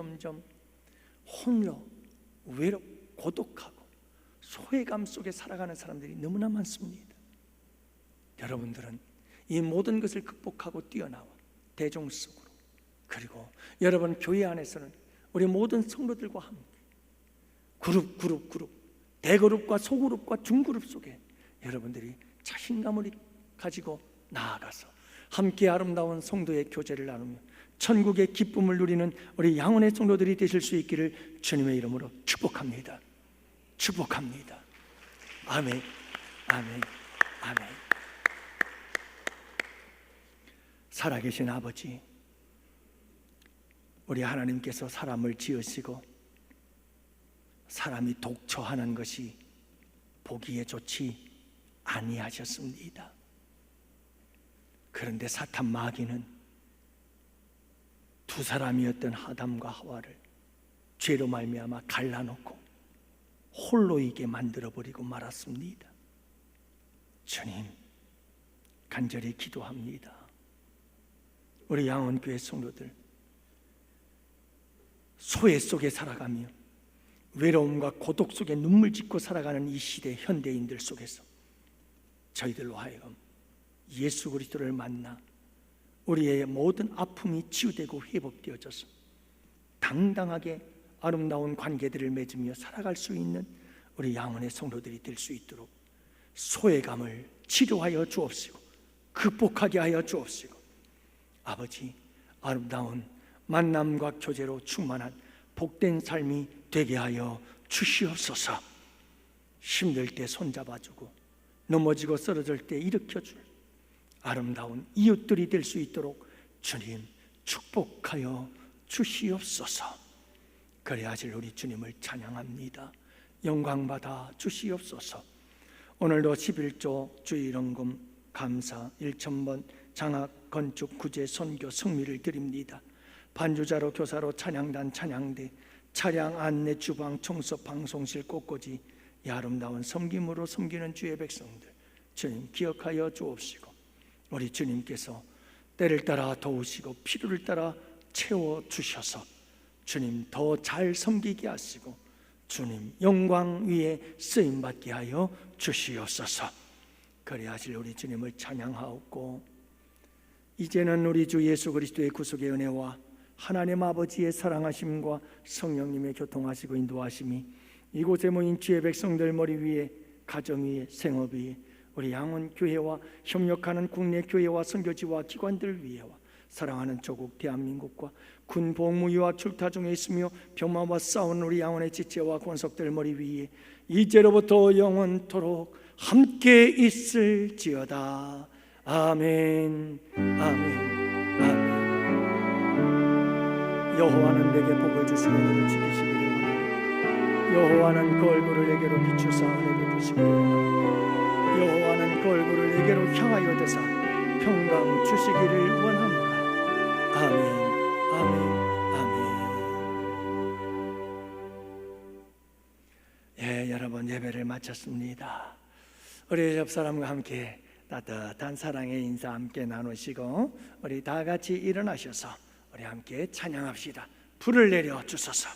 홀로 외롭고 고독하고 소외감 속에 살아가는 사람들이 너무나 많습니다. 여러분들은 이 모든 것을 극복하고 뛰어나와 대중 속으로, 그리고 여러분 교회 안에서는 우리 모든 성도들과 함께 그룹, 대그룹과 소그룹과 중그룹 속에 여러분들이 자신감을 가지고 나아가서 함께 아름다운 성도의 교제를 나누며 천국의 기쁨을 누리는 우리 양원의 성도들이 되실 수 있기를 주님의 이름으로 축복합니다. 축복합니다. 아멘, 아멘, 아멘. 살아계신 아버지, 우리 하나님께서 사람을 지으시고 사람이 독처하는 것이 보기에 좋지 아니하셨습니다. 그런데 사탄 마귀는 두 사람이었던 아담과 하와를 죄로 말미암아 갈라놓고 홀로이게 만들어버리고 말았습니다. 주님, 간절히 기도합니다. 우리 양원교회 성도들 소외 속에 살아가며 외로움과 고독 속에 눈물 짓고 살아가는 이 시대 현대인들 속에서 저희들로 하여금 예수 그리스도를 만나 우리의 모든 아픔이 치유되고 회복되어져서 당당하게 아름다운 관계들을 맺으며 살아갈 수 있는 우리 양원의 성도들이 될 수 있도록 소외감을 치료하여 주옵시고 극복하게 하여 주옵시고, 아버지, 아름다운 만남과 교제로 충만한 복된 삶이 되게 하여 주시옵소서. 힘들 때 손잡아주고 넘어지고 쓰러질 때 일으켜줄 아름다운 이웃들이 될 수 있도록 주님 축복하여 주시옵소서. 그래야 하실 우리 주님을 찬양합니다. 영광받아 주시옵소서. 오늘도 11조 주일원금 감사 1,000번 장학 건축 구제 선교 성미를 드립니다. 반주자로 교사로 찬양단 찬양대 차량 안내 주방 청소 방송실 꽃꽂이 이 아름다운 섬김으로 섬기는 주의 백성들 주님 기억하여 주옵시고, 우리 주님께서 때를 따라 도우시고 필요를 따라 채워주셔서 주님 더 잘 섬기게 하시고 주님 영광 위에 쓰임받게 하여 주시옵소서. 그래야 하실 우리 주님을 찬양하옵고, 이제는 우리 주 예수 그리스도의 구속의 은혜와 하나님 아버지의 사랑하심과 성령님의 교통하시고 인도하심이 이곳에 모인 주의 백성들 머리 위에, 가정 위에, 생업 위에, 우리 양원교회와 협력하는 국내 교회와 선교지와 기관들 위에와 사랑하는 조국 대한민국과 군 복무위와 출타 중에 있으며 병마와 싸우는 우리 양원의 지체와 권속들 머리 위에 이제로부터 영원토록 함께 있을지어다. 아멘, 아멘, 아멘. 여호와는 내게 복을 주시고 너를 지키시기를 원하노라. 여호와는 그 얼굴을 내게로 비추사 은혜 베푸시기를 원하노라. 여호와는 그 얼굴을 내게로 향하여 대사 평강 주시기를 원하노라. 아멘, 아멘, 아멘. 여러분 예배를 마쳤습니다. 우리 옆 사람과 함께 따뜻한 사랑의 인사 함께 나누시고 우리 다 같이 일어나셔서 우리 함께 찬양합시다. 불을 내려 주소서.